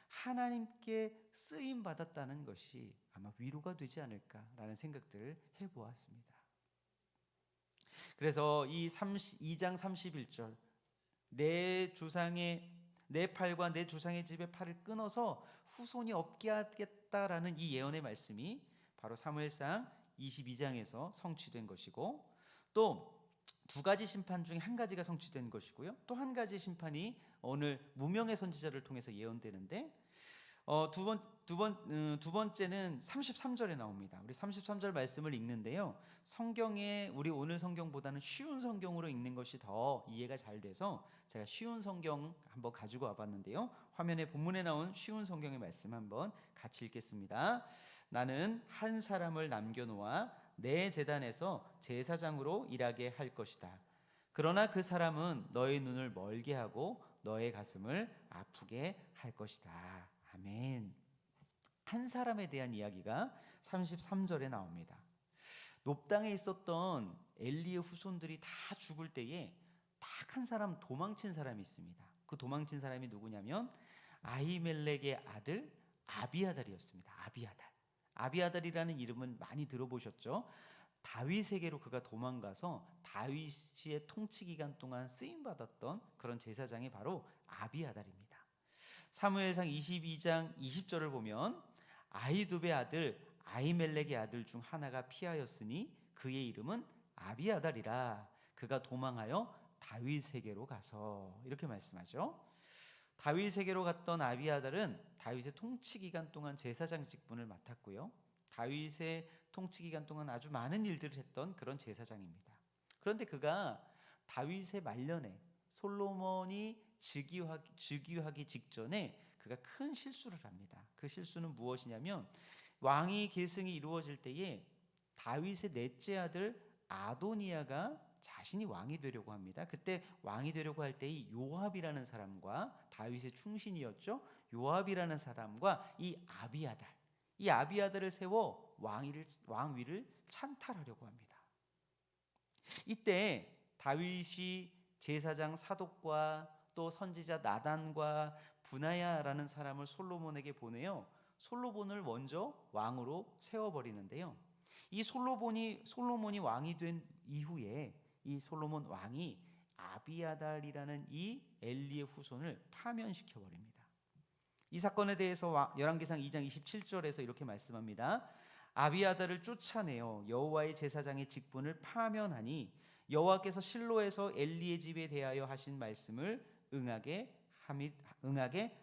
하나님께 쓰임 받았다는 것이 아마 위로가 되지 않을까라는 생각들을 해보았습니다. 그래서 이 2장 31절 내 팔과 내 조상의 집의 팔을 끊어서 후손이 없게 하겠다라는 이 예언의 말씀이 바로 사무엘상 22장에서 성취된 것이고, 또 두 가지 심판 중에 한 가지가 성취된 것이고요, 또 한 가지 심판이 오늘 무명의 선지자를 통해서 예언되는데, 두 번째는 33절에 나옵니다. 우리 33절 말씀을 읽는데요, 성경에 우리 오늘 성경보다는 쉬운 성경으로 읽는 것이 더 이해가 잘 돼서 제가 쉬운 성경 한번 가지고 와봤는데요, 화면에 본문에 나온 쉬운 성경의 말씀 한번 같이 읽겠습니다. 나는 한 사람을 남겨놓아 내 제단에서 제사장으로 일하게 할 것이다. 그러나 그 사람은 너의 눈을 멀게 하고 너의 가슴을 아프게 할 것이다. 아멘. 한 사람에 대한 이야기가 33절에 나옵니다. 높당에 있었던 엘리의 후손들이 다 죽을 때에 딱 한 사람 도망친 사람이 있습니다. 그 도망친 사람이 누구냐면 아히멜렉의 아들 아비아달이었습니다. 아비아달이라는 이름은 많이 들어보셨죠? 다윗에게로 그가 도망가서 다윗의 통치 기간 동안 쓰임 받았던 그런 제사장이 바로 아비아달입니다. 사무엘상 22장 20절을 보면 아히두베의 아들 아히멜렉의 아들 중 하나가 피하였으니 그의 이름은 아비아달이라. 그가 도망하여 다윗에게로 가서, 이렇게 말씀하죠. 다윗에게로 갔던 아비아달은 다윗의 통치 기간 동안 제사장 직분을 맡았고요, 다윗의 통치 기간 동안 아주 많은 일들을 했던 그런 제사장입니다. 그런데 그가 다윗의 말년에 솔로몬이 즉위하기 직전에 그가 큰 실수를 합니다. 그 실수는 무엇이냐면 왕위 계승이 이루어질 때에 다윗의 넷째 아들 아도니아가 자신이 왕이 되려고 합니다. 그때 왕이 되려고 할 때 이 요압이라는 사람과, 다윗의 충신이었죠, 요압이라는 사람과 이 아비아달을 세워 왕위를 찬탈하려고 합니다. 이때 다윗이 제사장 사독과 또 선지자 나단과 분하야라는 사람을 솔로몬에게 보내요. 솔로몬을 먼저 왕으로 세워버리는데요, 이 솔로몬이 왕이 된 이후에 이 솔로몬 왕이 아비아달이라는 이 엘리의 후손을 파면시켜 버립니다. 이 사건에 대해서 열왕기상 2장 27절에서 이렇게 말씀합니다. 아비아달을 쫓아내어 여호와의 제사장의 직분을 파면하니 여호와께서 실로에서 엘리의 집에 대하여 하신 말씀을 응하게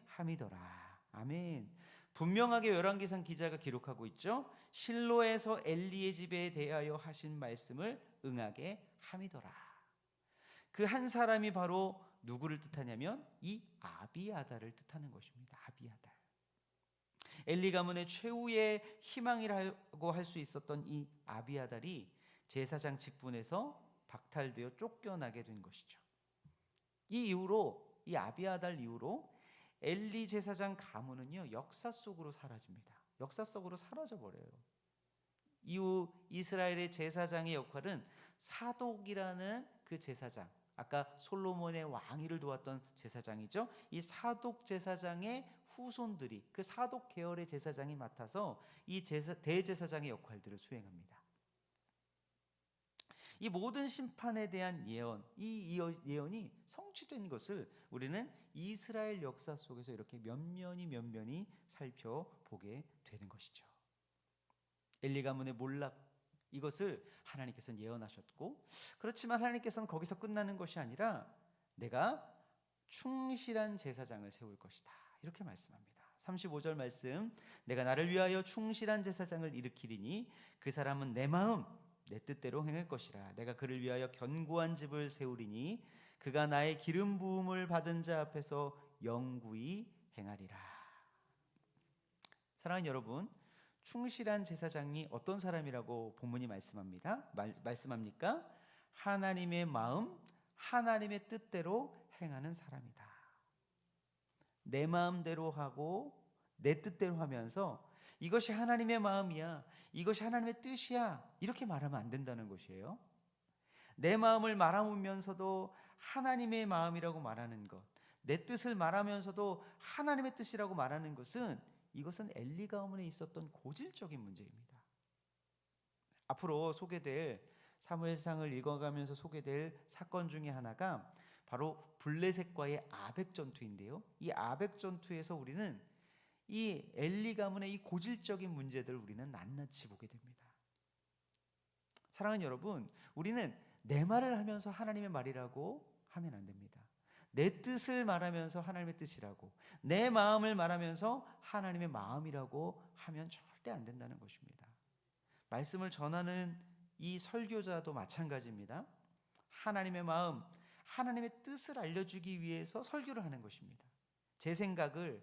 함이더라. 아멘. 분명하게 열왕기상 기자가 기록하고 있죠. 실로에서 엘리의 집에 대하여 하신 말씀을 응하게 함이더라. 그 한 사람이 바로 누구를 뜻하냐면 이 아비아달을 뜻하는 것입니다. 아비아달. 엘리 가문의 최후의 희망이라고 할 수 있었던 이 아비아달이 제사장 직분에서 박탈되어 쫓겨나게 된 것이죠. 이 아비아달 이후로 엘리 제사장 가문은요, 역사 속으로 사라집니다. 역사 속으로 사라져 버려요. 이후 이스라엘의 제사장의 역할은 사독이라는 그 제사장, 아까 솔로몬의 왕위를 도왔던 제사장이죠. 이 사독 제사장의 후손들이, 그 사독 계열의 제사장이 맡아서 이 대제사장의 역할들을 수행합니다. 이 모든 심판에 대한 예언, 이 예언이 성취된 것을 우리는 이스라엘 역사 속에서 이렇게 면면히 살펴보게 되는 것이죠. 엘리 가문의 몰락, 이것을 하나님께서는 예언하셨고, 그렇지만 하나님께서는 거기서 끝나는 것이 아니라 내가 충실한 제사장을 세울 것이다, 이렇게 말씀합니다. 35절 말씀, 내가 나를 위하여 충실한 제사장을 일으키리니 그 사람은 내 마음 내 뜻대로 행할 것이라. 내가 그를 위하여 견고한 집을 세우리니 그가 나의 기름 부음을 받은 자 앞에서 영구히 행하리라. 사랑하는 여러분, 충실한 제사장이 어떤 사람이라고 본문이 말씀합니까? 하나님의 마음, 하나님의 뜻대로 행하는 사람이다. 내 마음대로 하고 내 뜻대로 하면서 이것이 하나님의 마음이야, 이것이 하나님의 뜻이야, 이렇게 말하면 안 된다는 것이에요. 내 마음을 말하면서도 하나님의 마음이라고 말하는 것, 내 뜻을 말하면서도 하나님의 뜻이라고 말하는 것은 이것은 엘리 가문에 있었던 고질적인 문제입니다. 앞으로 소개될 사무엘상을 읽어가면서 소개될 사건 중에 하나가 바로 블레셋과의 아벡 전투인데요. 이 아벡 전투에서 우리는 이 엘리 가문의 이 고질적인 문제들을 우리는 낱낱이 보게 됩니다. 사랑하는 여러분, 우리는 내 말을 하면서 하나님의 말이라고 하면 안 됩니다. 내 뜻을 말하면서 하나님의 뜻이라고, 내 마음을 말하면서 하나님의 마음이라고 하면 절대 안 된다는 것입니다. 말씀을 전하는 이 설교자도 마찬가지입니다. 하나님의 마음, 하나님의 뜻을 알려주기 위해서 설교를 하는 것입니다. 제 생각을,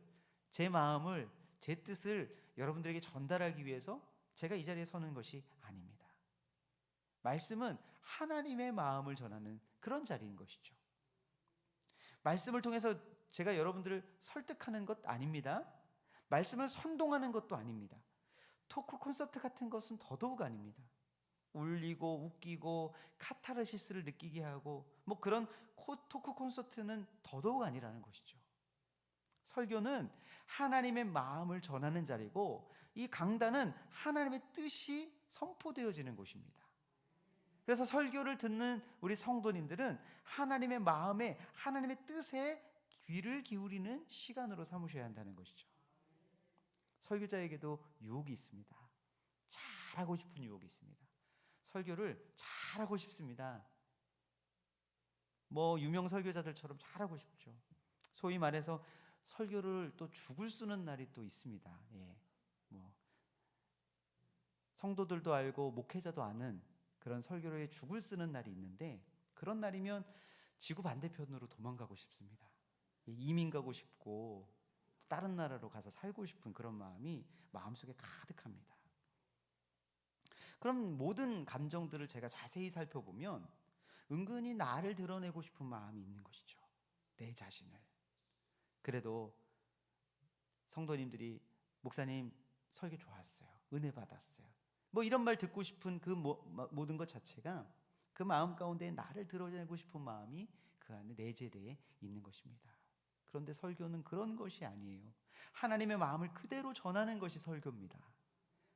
제 마음을, 제 뜻을 여러분들에게 전달하기 위해서 제가 이 자리에 서는 것이 아닙니다. 말씀은 하나님의 마음을 전하는 그런 자리인 것이죠. 말씀을 통해서 제가 여러분들을 설득하는 것 아닙니다. 말씀을 선동하는 것도 아닙니다. 토크 콘서트 같은 것은 더더욱 아닙니다. 울리고 웃기고 카타르시스를 느끼게 하고 뭐 그런 토크 콘서트는 더더욱 아니라는 것이죠. 설교는 하나님의 마음을 전하는 자리고, 이 강단은 하나님의 뜻이 선포되어지는 곳입니다. 그래서 설교를 듣는 우리 성도님들은 하나님의 마음에, 하나님의 뜻에 귀를 기울이는 시간으로 삼으셔야 한다는 것이죠. 설교자에게도 유혹이 있습니다. 잘하고 싶은 유혹이 있습니다. 설교를 잘하고 싶습니다. 뭐 유명 설교자들처럼 잘하고 싶죠. 소위 말해서 설교를 또 죽을 쓰는 날이 또 있습니다. 뭐 성도들도 알고 목회자도 아는 그런 설교를 죽을 쓰는 날이 있는데, 그런 날이면 지구 반대편으로 도망가고 싶습니다. 이민 가고 싶고 다른 나라로 가서 살고 싶은 그런 마음이 마음속에 가득합니다. 그럼 모든 감정들을 제가 자세히 살펴보면 은근히 나를 드러내고 싶은 마음이 있는 것이죠. 내 자신을. 그래도 성도님들이 목사님 설교 좋았어요, 은혜 받았어요, 뭐 이런 말 듣고 싶은 그 모든 것 자체가 그 마음 가운데 나를 드러내고 싶은 마음이 그 안에 내재되어 있는 것입니다. 그런데 설교는 그런 것이 아니에요. 하나님의 마음을 그대로 전하는 것이 설교입니다.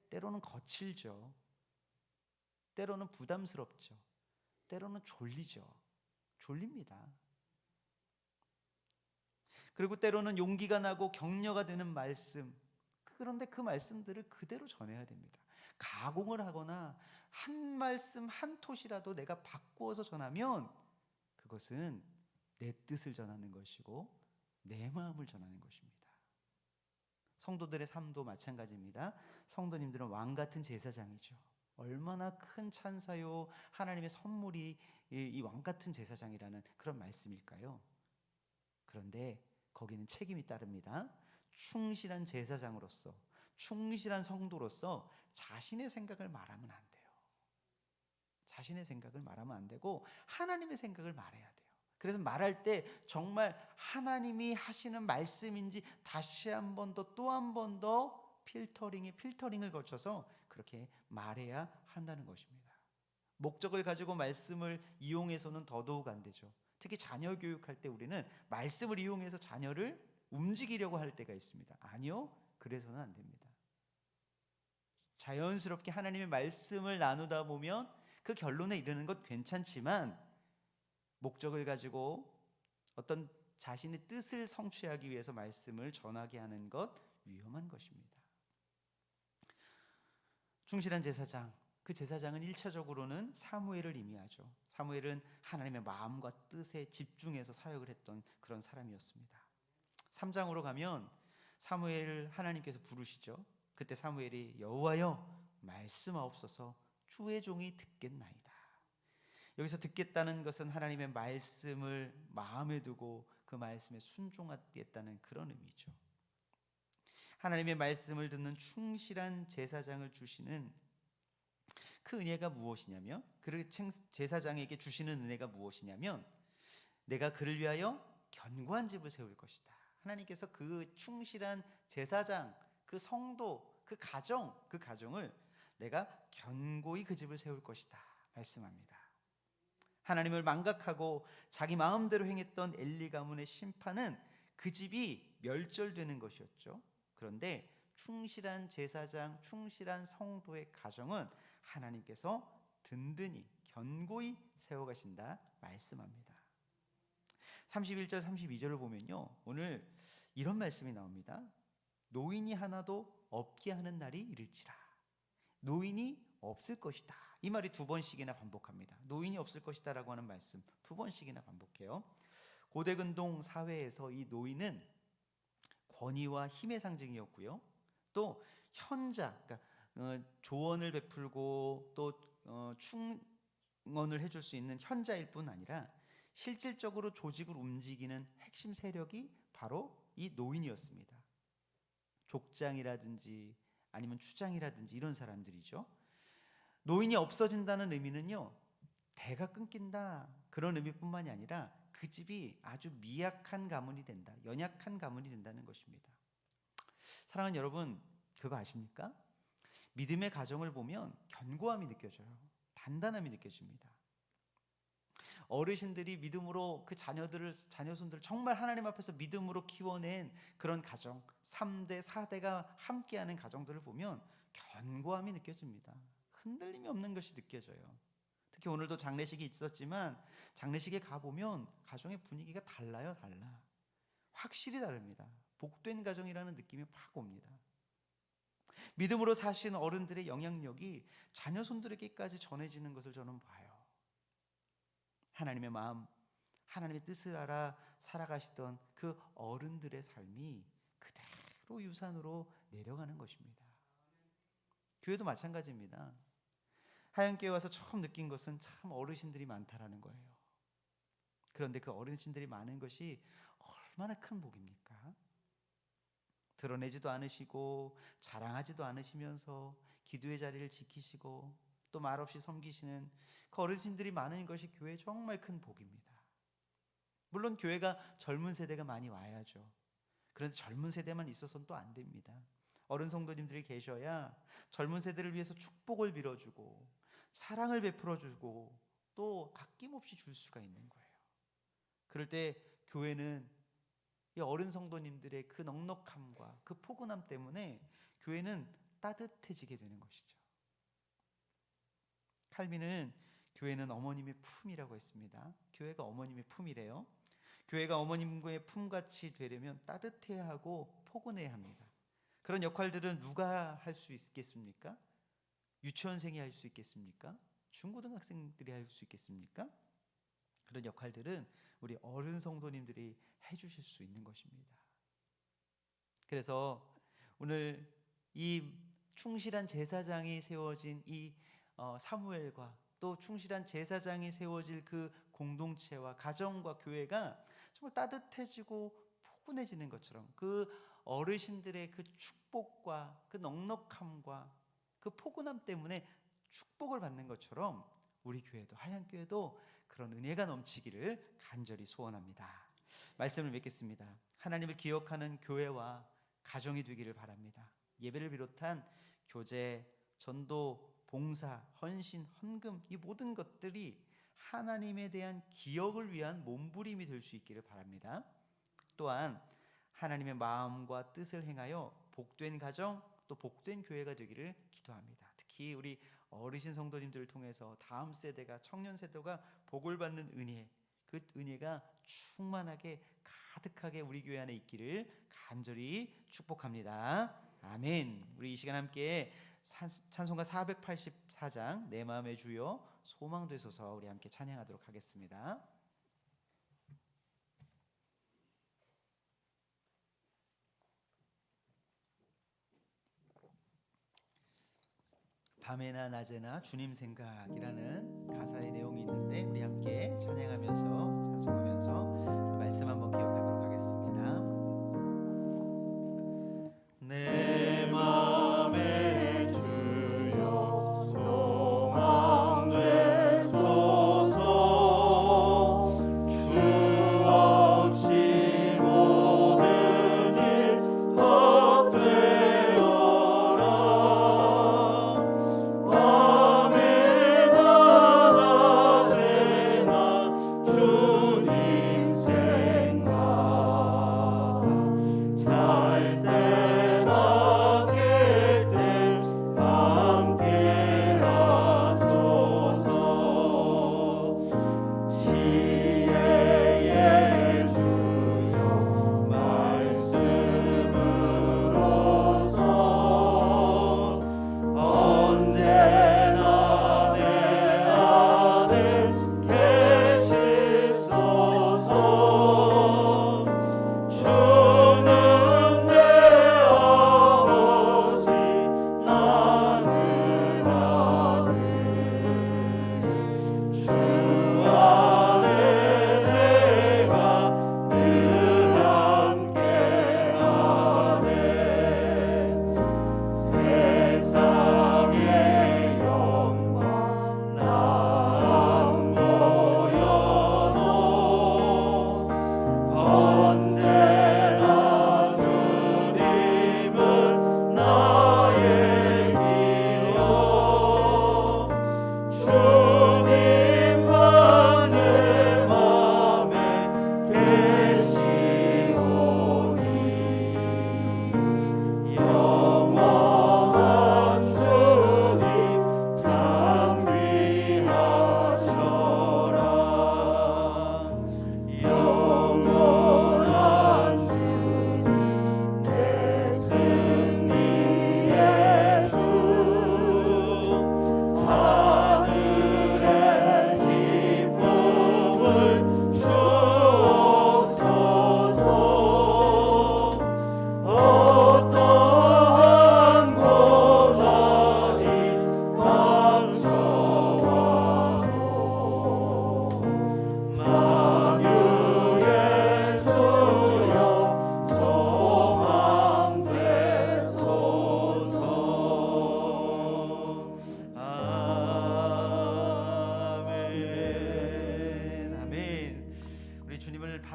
때로는 거칠죠. 때로는 부담스럽죠. 때로는 졸립니다. 그리고 때로는 용기가 나고 격려가 되는 말씀, 그런데 그 말씀들을 그대로 전해야 됩니다. 가공을 하거나 한 말씀 한 톳이라도 내가 바꾸어서 전하면 그것은 내 뜻을 전하는 것이고 내 마음을 전하는 것입니다. 성도들의 삶도 마찬가지입니다. 성도님들은 왕 같은 제사장이죠. 얼마나 큰 찬사요, 하나님의 선물이 이 왕 같은 제사장이라는 그런 말씀일까요? 그런데 거기는 책임이 따릅니다. 충실한 제사장으로서, 충실한 성도로서 자신의 생각을 말하면 안 돼요. 자신의 생각을 말하면 안 되고 하나님의 생각을 말해야 돼요. 그래서 말할 때 정말 하나님이 하시는 말씀인지 다시 한 번 더, 또 한 번 더 필터링을 거쳐서 그렇게 말해야 한다는 것입니다. 목적을 가지고 말씀을 이용해서는 더더욱 안 되죠. 특히 자녀 교육할 때 우리는 말씀을 이용해서 자녀를 움직이려고 할 때가 있습니다. 아니요, 그래서는 안 됩니다. 자연스럽게 하나님의 말씀을 나누다 보면 그 결론에 이르는 것 괜찮지만, 목적을 가지고 어떤 자신의 뜻을 성취하기 위해서 말씀을 전하게 하는 것, 위험한 것입니다. 충실한 제사장, 그 제사장은 1차적으로는 사무엘을 의미하죠. 사무엘은 하나님의 마음과 뜻에 집중해서 사역을 했던 그런 사람이었습니다. 3장으로 가면 사무엘을 하나님께서 부르시죠. 그때 사무엘이 여호와여 말씀하옵소서, 주의 종이 듣겠나이다. 여기서 듣겠다는 것은 하나님의 말씀을 마음에 두고 그 말씀에 순종하겠다는 그런 의미죠. 하나님의 말씀을 듣는 충실한 제사장을 주시는 그 은혜가 무엇이냐면, 그 제사장에게 주시는 은혜가 무엇이냐면, 내가 그를 위하여 견고한 집을 세울 것이다. 하나님께서 그 충실한 제사장, 그 성도, 그 가정을 내가 견고히 그 집을 세울 것이다 말씀합니다. 하나님을 망각하고 자기 마음대로 행했던 엘리 가문의 심판은 그 집이 멸절되는 것이었죠. 그런데 충실한 제사장, 충실한 성도의 가정은 하나님께서 든든히 견고히 세워가신다 말씀합니다. 31절 32절을 보면요, 오늘 이런 말씀이 나옵니다. 노인이 하나도 없게 하는 날이 이를지라. 노인이 없을 것이다. 이 말이 2번씩이나 반복합니다. 노인이 없을 것이다 라고 하는 말씀 2번씩이나 반복해요. 고대 근동 사회에서 이 노인은 권위와 힘의 상징이었고요, 또 현자, 그러니까 조언을 베풀고 또 충언을 해줄 수 있는 현자일 뿐 아니라 실질적으로 조직을 움직이는 핵심 세력이 바로 이 노인이었습니다. 족장이라든지 아니면 추장이라든지 이런 사람들이죠. 노인이 없어진다는 의미는요, 대가 끊긴다 그런 의미뿐만이 아니라 그 집이 아주 미약한 가문이 된다, 연약한 가문이 된다는 것입니다. 사랑하는 여러분, 그거 아십니까? 믿음의 가정을 보면 견고함이 느껴져요. 단단함이 느껴집니다. 어르신들이 믿음으로 그 자녀손들을 정말 하나님 앞에서 믿음으로 키워낸 그런 가정, 3대, 4대가 함께하는 가정들을 보면 견고함이 느껴집니다. 흔들림이 없는 것이 느껴져요. 특히 오늘도 장례식이 있었지만 장례식에 가보면 가정의 분위기가 달라요. 확실히 다릅니다. 복된 가정이라는 느낌이 확 옵니다. 믿음으로 사신 어른들의 영향력이 자녀손들에게까지 전해지는 것을 저는 봐요. 하나님의 마음, 하나님의 뜻을 알아 살아가시던 그 어른들의 삶이 그대로 유산으로 내려가는 것입니다. 교회도 마찬가지입니다. 하얀교회 와서 처음 느낀 것은 참 어르신들이 많다라는 거예요. 그런데 그 어르신들이 많은 것이 얼마나 큰 복입니까? 드러내지도 않으시고 자랑하지도 않으시면서 기도의 자리를 지키시고 또 말없이 섬기시는 그 어르신들이 많은 것이 교회의 정말 큰 복입니다. 물론 교회가 젊은 세대가 많이 와야죠. 그런데 젊은 세대만 있어서는 또 안 됩니다. 어른 성도님들이 계셔야 젊은 세대를 위해서 축복을 빌어주고 사랑을 베풀어주고 또 아낌없이 줄 수가 있는 거예요. 그럴 때 교회는 이 어른 성도님들의 그 넉넉함과 그 포근함 때문에 교회는 따뜻해지게 되는 것이죠. 칼빈은 교회는 어머님의 품이라고 했습니다. 교회가 어머님의 품이래요. 교회가 어머님의 품같이 되려면 따뜻해야 하고 포근해야 합니다. 그런 역할들은 누가 할 수 있겠습니까? 유치원생이 할 수 있겠습니까? 중고등학생들이 할 수 있겠습니까? 그런 역할들은 우리 어른 성도님들이 해주실 수 있는 것입니다. 그래서 오늘 이 충실한 제사장이 세워진 이 사무엘과 또 충실한 제사장이 세워질 그 공동체와 가정과 교회가 정말 따뜻해지고 포근해지는 것처럼 그 어르신들의 그 축복과 그 넉넉함과 그 포근함 때문에 축복을 받는 것처럼 우리 교회도, 하얀교회도 그런 은혜가 넘치기를 간절히 소원합니다. 말씀을 맺겠습니다. 하나님을 기억하는 교회와 가정이 되기를 바랍니다. 예배를 비롯한 교제, 전도, 봉사, 헌신, 헌금, 이 모든 것들이 하나님에 대한 기억을 위한 몸부림이 될 수 있기를 바랍니다. 또한 하나님의 마음과 뜻을 행하여 복된 가정, 또 복된 교회가 되기를 기도합니다. 특히 우리 어르신 성도님들을 통해서 다음 세대가, 청년 세대가 복을 받는 은혜, 그 은혜가 충만하게 가득하게 우리 교회 안에 있기를 간절히 축복합니다. 아멘. 우리 이 시간 함께 찬송가 484장 내 마음의 주여 소망 되소서 우리 함께 찬양하도록 하겠습니다. 밤에나 낮에나 주님 생각이라는 가사의 내용이 있는데 우리 함께 찬양하면서 찬송하면서 말씀 한번 기억하도록 하겠습니다. 내 맘에 주여 소망 되소서 주 없이 모든 일 헛되어라 밤에나 낮에나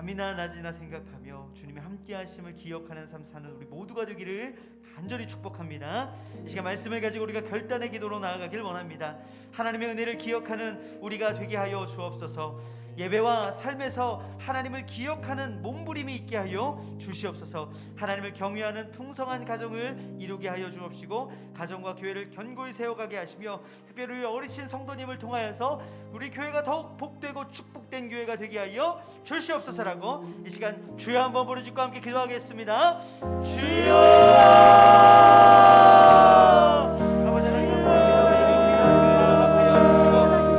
밤이나 낮이나 생각하며 주님의 함께하심을 기억하는 삶 사는 우리 모두가 되기를 간절히 축복합니다. 이 시간 말씀을 가지고 우리가 결단의 기도로 나아가길 원합니다. 하나님의 은혜를 기억하는 우리가 되게 하여 주옵소서. 예배와 삶에서 하나님을 기억하는 몸부림이 있게 하여 주시옵소서. 하나님을 경외하는 풍성한 가정을 이루게 하여 주옵시고 가정과 교회를 견고히 세워가게 하시며 특별히 어리신 성도님을 통하여서 우리 교회가 더욱 복되고 축복된 교회가 되게 하여 주시옵소서라고 이 시간 주여 한번 부르짖고 함께 기도하겠습니다. 주여! 아버지 하나님 감사합니다.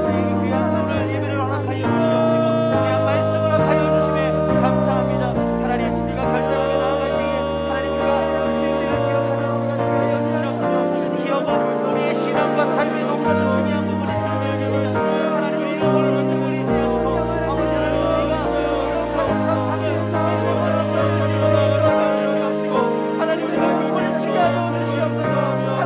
우리 귀한 오늘 예배를 허락하여 주시옵시고 귀한 말씀을 허락하여 주심에 감사합니다. 하나님 우리가 결단하며 나아갈 때에 하나님 우리가 주님을 기억하는 우리가 되게 하여 주시옵소서. 기억은 우리의 신앙과 삶에 높아진 중요한 부분이 있습니다. 하나님의 이름을 먼저 버리지 않고 아버지 하나님 우리가 기억하는 삶을 하나님 우리가 물건을 주게 하여 주시옵소서.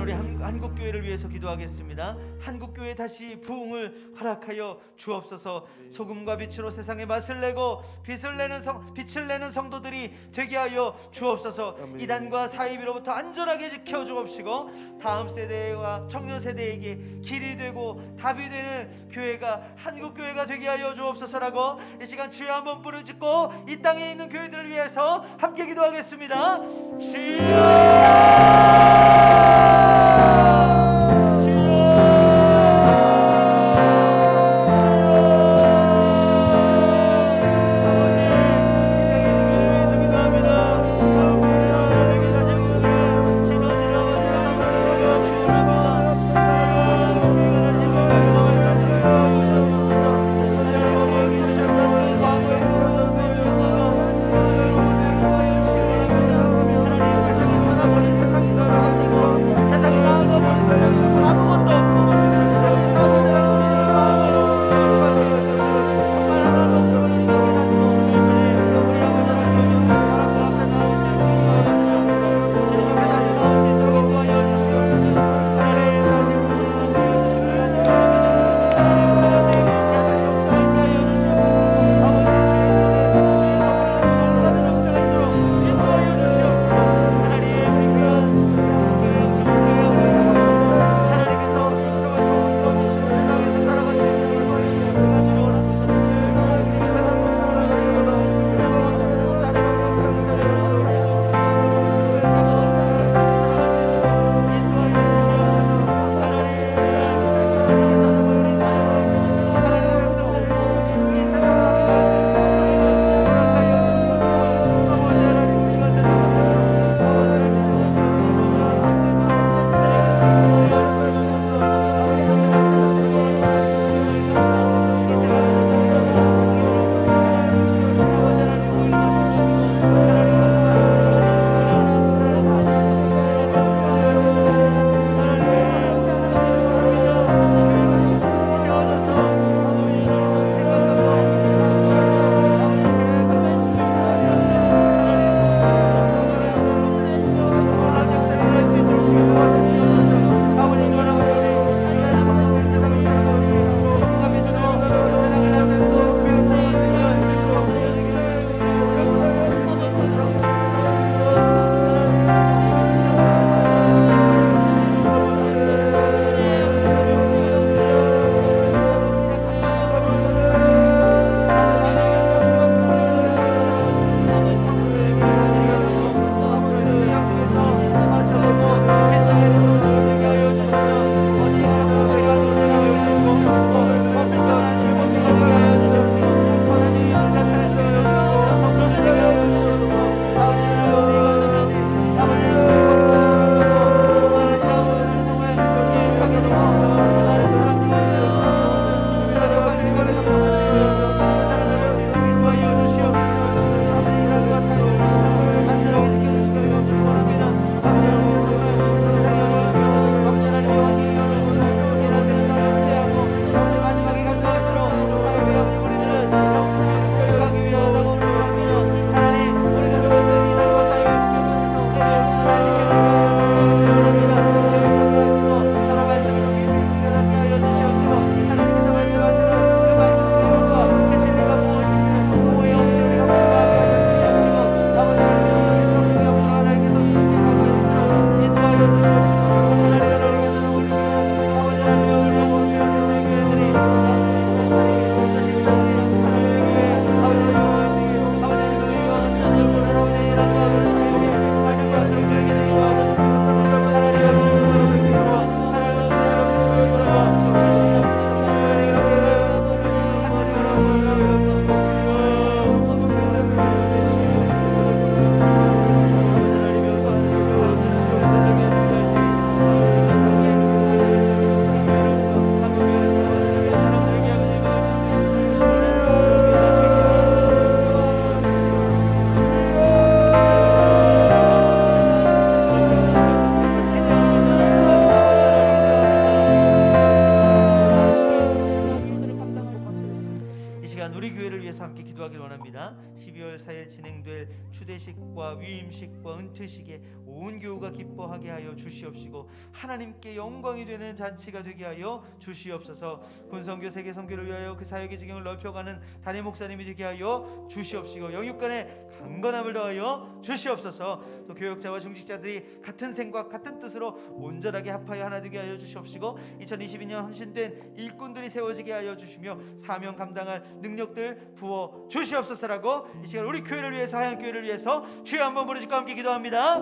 시간 우리 한국 교회를 위해서 기도하겠습니다. 한국 교회 다시 부흥을 허락하여 주옵소서. 소금과 빛으로 세상에 맛을 내고 빛을 내는 성도들이 되게 하여 주옵소서. 이단과 사이비로부터 안전하게 지켜 주옵시고 다음 세대와 청년 세대에게 길이 되고 답이 되는 교회가 한국 교회가 되게 하여 주옵소서라고 이 시간 주여 한번 부르짖고 이 땅에 있는 교회들을 위해서 함께 기도하겠습니다. 하나님 세례식과 위임식과 은퇴식에 온 교우가 기뻐하게 하여 주시옵시고 하나님께 영광이 되는 잔치가 되게 하여 주시옵소서. 군성교 세계 선교를 위하여 그 사역의 지경을 넓혀가는 담임 목사님이 되게 하여 주시옵시고 영육간에 강건함을 더하여 주시옵소서. 또 교역자와 중직자들이 같은 생각 같은 뜻으로 온전하게 합하여 하나 되게 하여 주시옵시고 2022년 헌신된 일꾼들이 세워지게 하여 주시며 사명 감당할 능력들 부어 주시옵소서라고 이 시간 우리 교회를 위해서 하얀교회를 위해서 주여 한번 부르짖고 함께 기도합니다.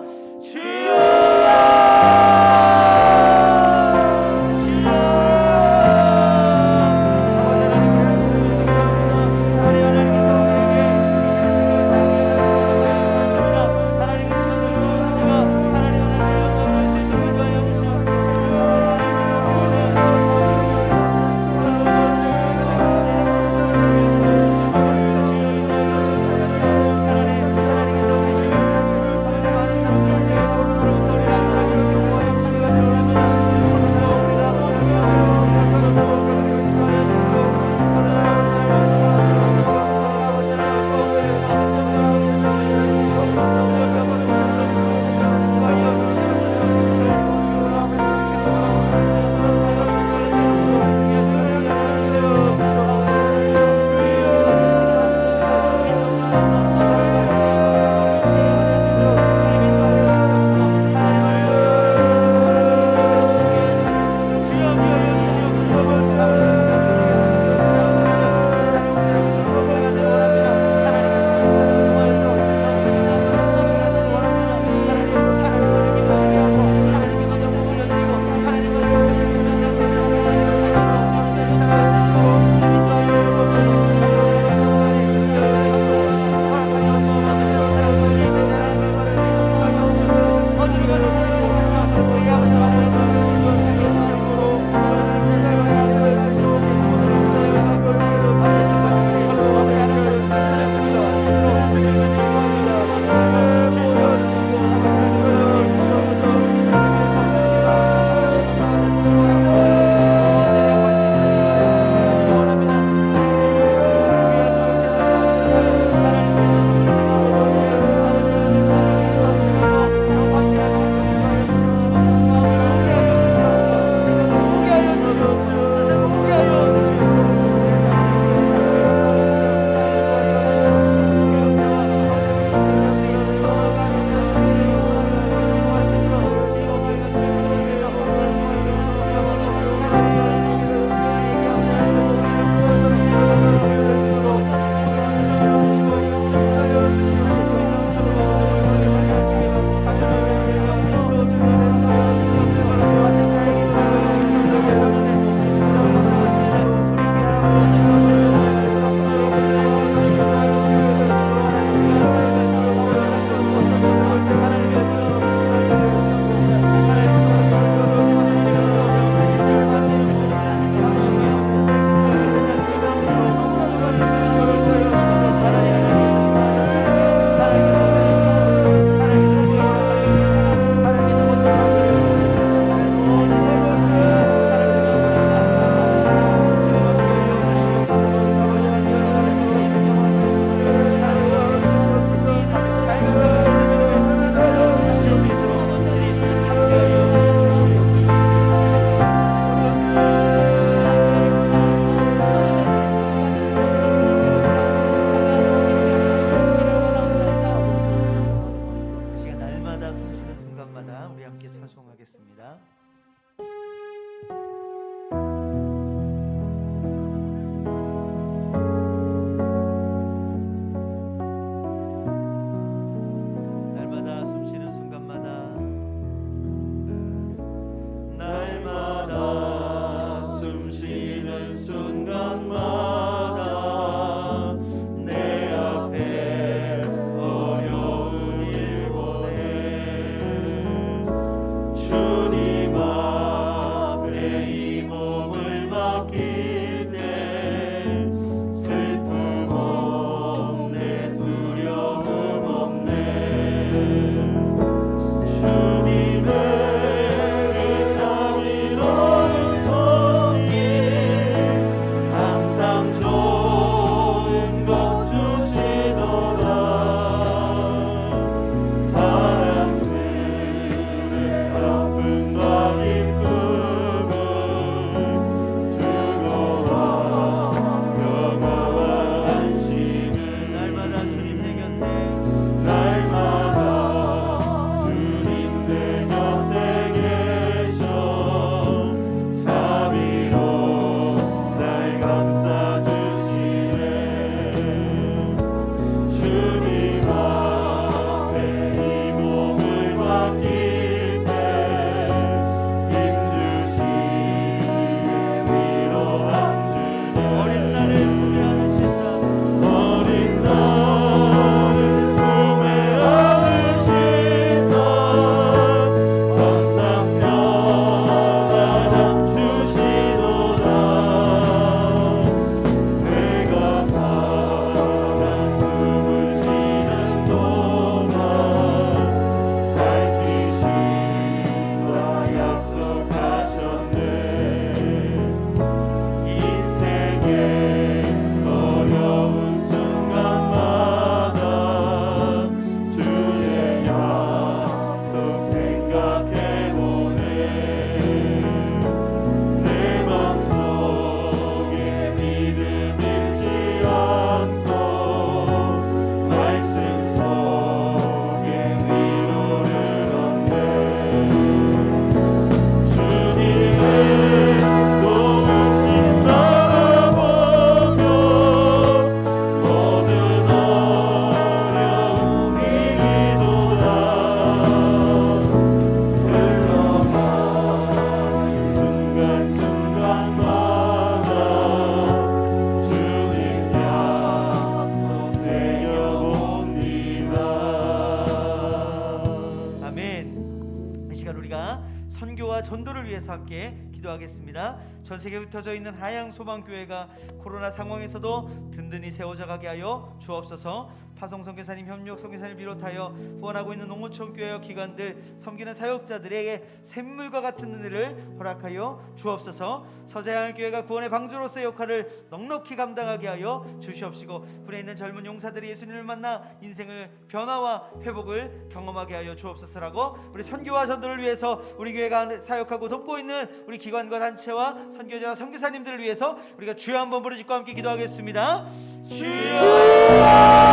선교와 전도를 위해서 함께 기도하겠습니다. 전 세계에 흩어져 있는 하양소망교회가 코로나 상황에서도 든든히 세워져 가게 하여 주옵소서. 파송선교사님, 협력선교사님 비롯하여 후원하고 있는 농어촌 교회와 기관들, 섬기는 사역자들에게 샘물과 같은 은혜를 허락하여 주옵소서. 서재하교회가 구원의 방주로서의 역할을 넉넉히 감당하게 하여 주시옵시고, 군에 있는 젊은 용사들이 예수님을 만나 인생을 변화와 회복을 경험하게 하여 주옵소서라고, 우리 선교와 전도를 위해서 우리 교회가 사역하고 돕고 있는 우리 기관과 단체와 선교자와 선교사님들을 위해서 우리가 주여 한번 부르짖고 함께 기도하겠습니다. 주여!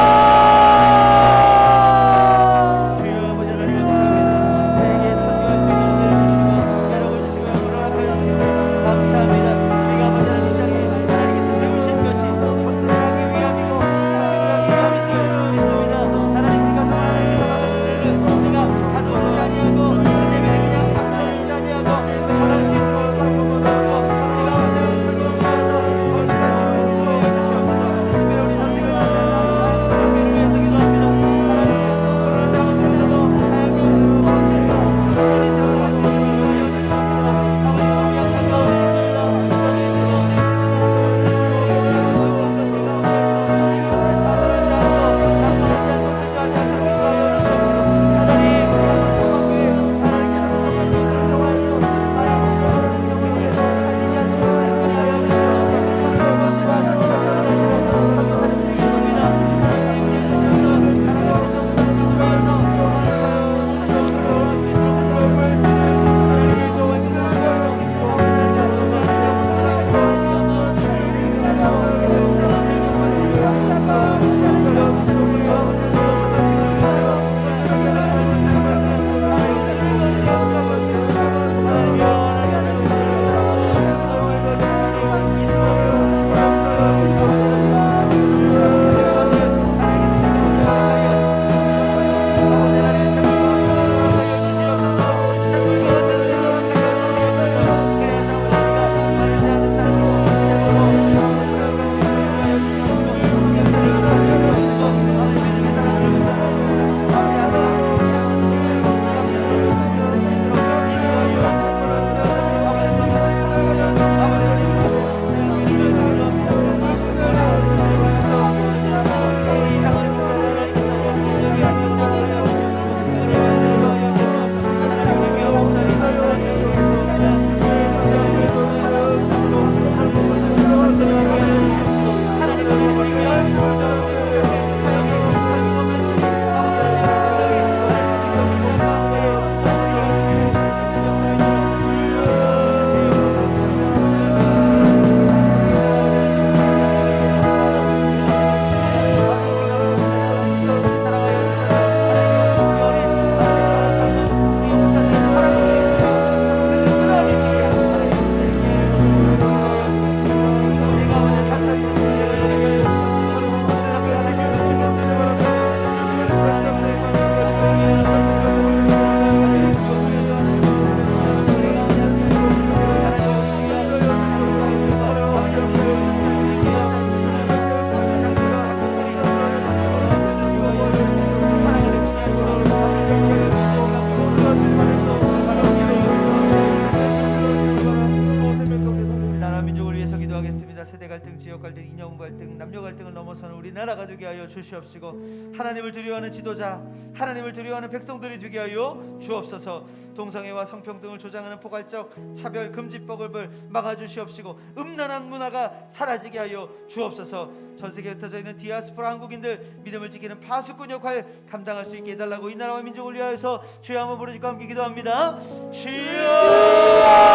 주시옵시고, 하나님을 두려워하는 지도자, 하나님을 두려워하는 백성들이 되게 하여 주옵소서. 동성애와 성평등을 조장하는 포괄적 차별 금지법을 막아주시옵시고, 음란한 문화가 사라지게 하여 주옵소서. 전세계에 흩어져 있는 디아스포라 한국인들 믿음을 지키는 파수꾼 역할 감당할 수 있게 해달라고 이 나라와 민족을 위하여서 주여 한번 부르짖고 함께 기도합니다. 주여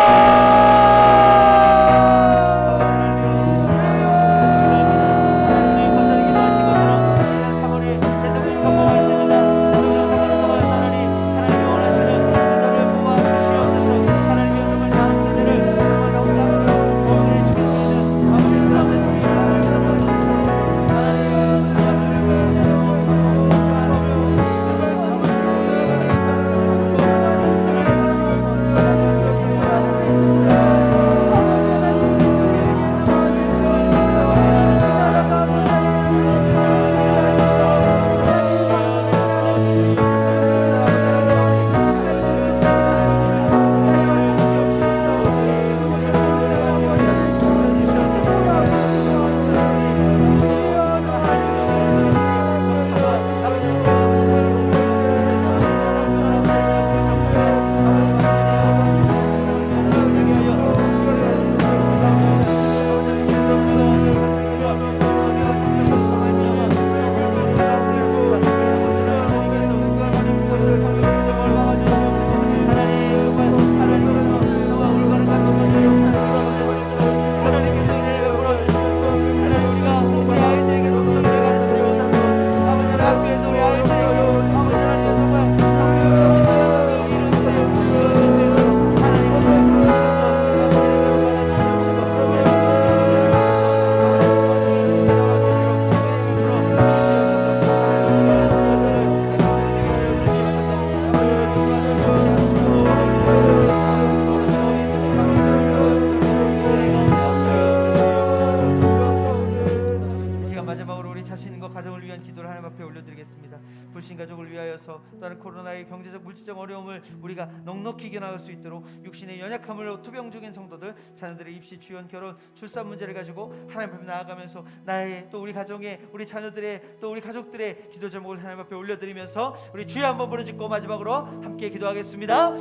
코로나의 경제적 물질적 어려움을 우리가 넉넉히 이겨나갈 수 있도록 육신의 연약함으로 투병 중인 성도들, 자녀들의 입시, 주연, 결혼, 출산 문제를 가지고 하나님 앞에 나아가면서 나의 또 우리 가정의, 우리 자녀들의, 또 우리 가족들의 기도 제목을 하나님 앞에 올려드리면서 우리 주여 한번 부르짖고 마지막으로 함께 기도하겠습니다.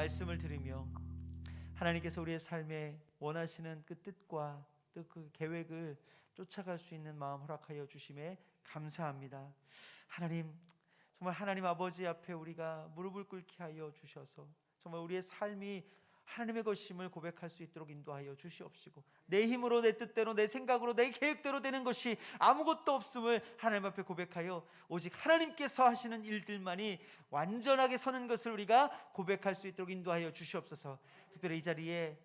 말씀을 들으며 하나님께서 우리의 삶에 원하시는 그 뜻과 또 그 계획을 쫓아갈 수 있는 마음 허락하여 주심에 감사합니다. 하나님, 정말 하나님 아버지 앞에 우리가 무릎을 꿇게 하여 주셔서 정말 우리의 삶이 하나님의 것임을 고백할 수 있도록 인도하여 주시옵시고, 내 힘으로, 내 뜻대로, 내 생각으로, 내 계획대로 되는 것이 아무것도 없음을 하나님 앞에 고백하여 오직 하나님께서 하시는 일들만이 완전하게 서는 것을 우리가 고백할 수 있도록 인도하여 주시옵소서. 특별히 이 자리에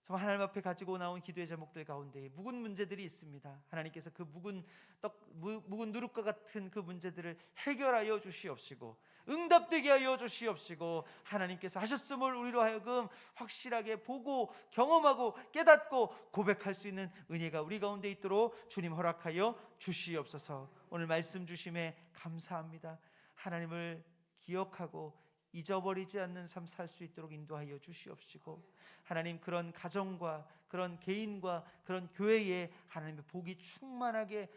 정말 하나님 앞에 가지고 나온 기도의 제목들 가운데 묵은 문제들이 있습니다. 하나님께서 그 묵은 누룩과 같은 그 문제들을 해결하여 주시옵시고, 응답되게 하여 주시옵시고, 하나님께서 하셨음을 우리로 하여금 확실하게 보고 경험하고 깨닫고 고백할 수 있는 은혜가 우리 가운데 있도록 주님 허락하여 주시옵소서. 오늘 말씀 주심에 감사합니다. 하나님을 기억하고 잊어버리지 않는 삶 살 수 있도록 인도하여 주시옵시고, 하나님, 그런 가정과 그런 개인과 그런 교회에 하나님의 복이 충만하게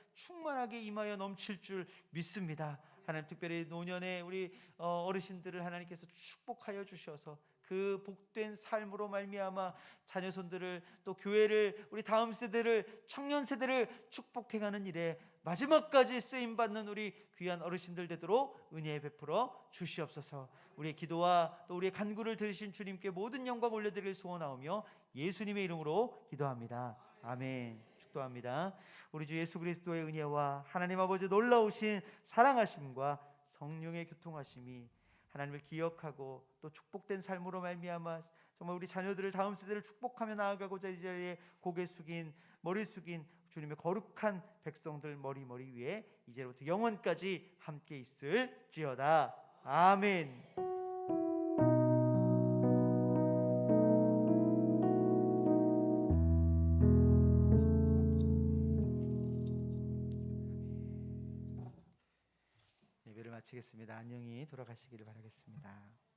임하여 넘칠 줄 믿습니다. 하나님, 특별히 노년에 우리 어르신들을 하나님께서 축복하여 주셔서 그 그 복된 삶으로 말미암아 자녀손들을 또 교회를 우리 다음 세대를 청년 세대를 축복해가는 일에 마지막까지 쓰임 받는 우리 귀한 어르신들 되도록 은혜 베풀어 주시옵소서. 우리의 기도와 또 우리의 간구를 들으신 주님께 모든 영광 올려드릴 소원하오며 예수님의 이름으로 기도합니다. 아멘. 축도합니다. 우리 주 예수 그리스도의 은혜와 하나님 아버지 놀라우신 사랑하심과 성령의 교통하심이 하나님을 기억하고 또 축복된 삶으로 말미암아 정말 우리 자녀들을 다음 세대를 축복하며 나아가고자 이 자리에 고개 숙인 머리 숙인 주님의 거룩한 백성들 머리 위에 이제부터 영원까지 함께 있을지어다. 아멘. 예배를 마치겠습니다. 안녕히 돌아가시기를 바라겠습니다.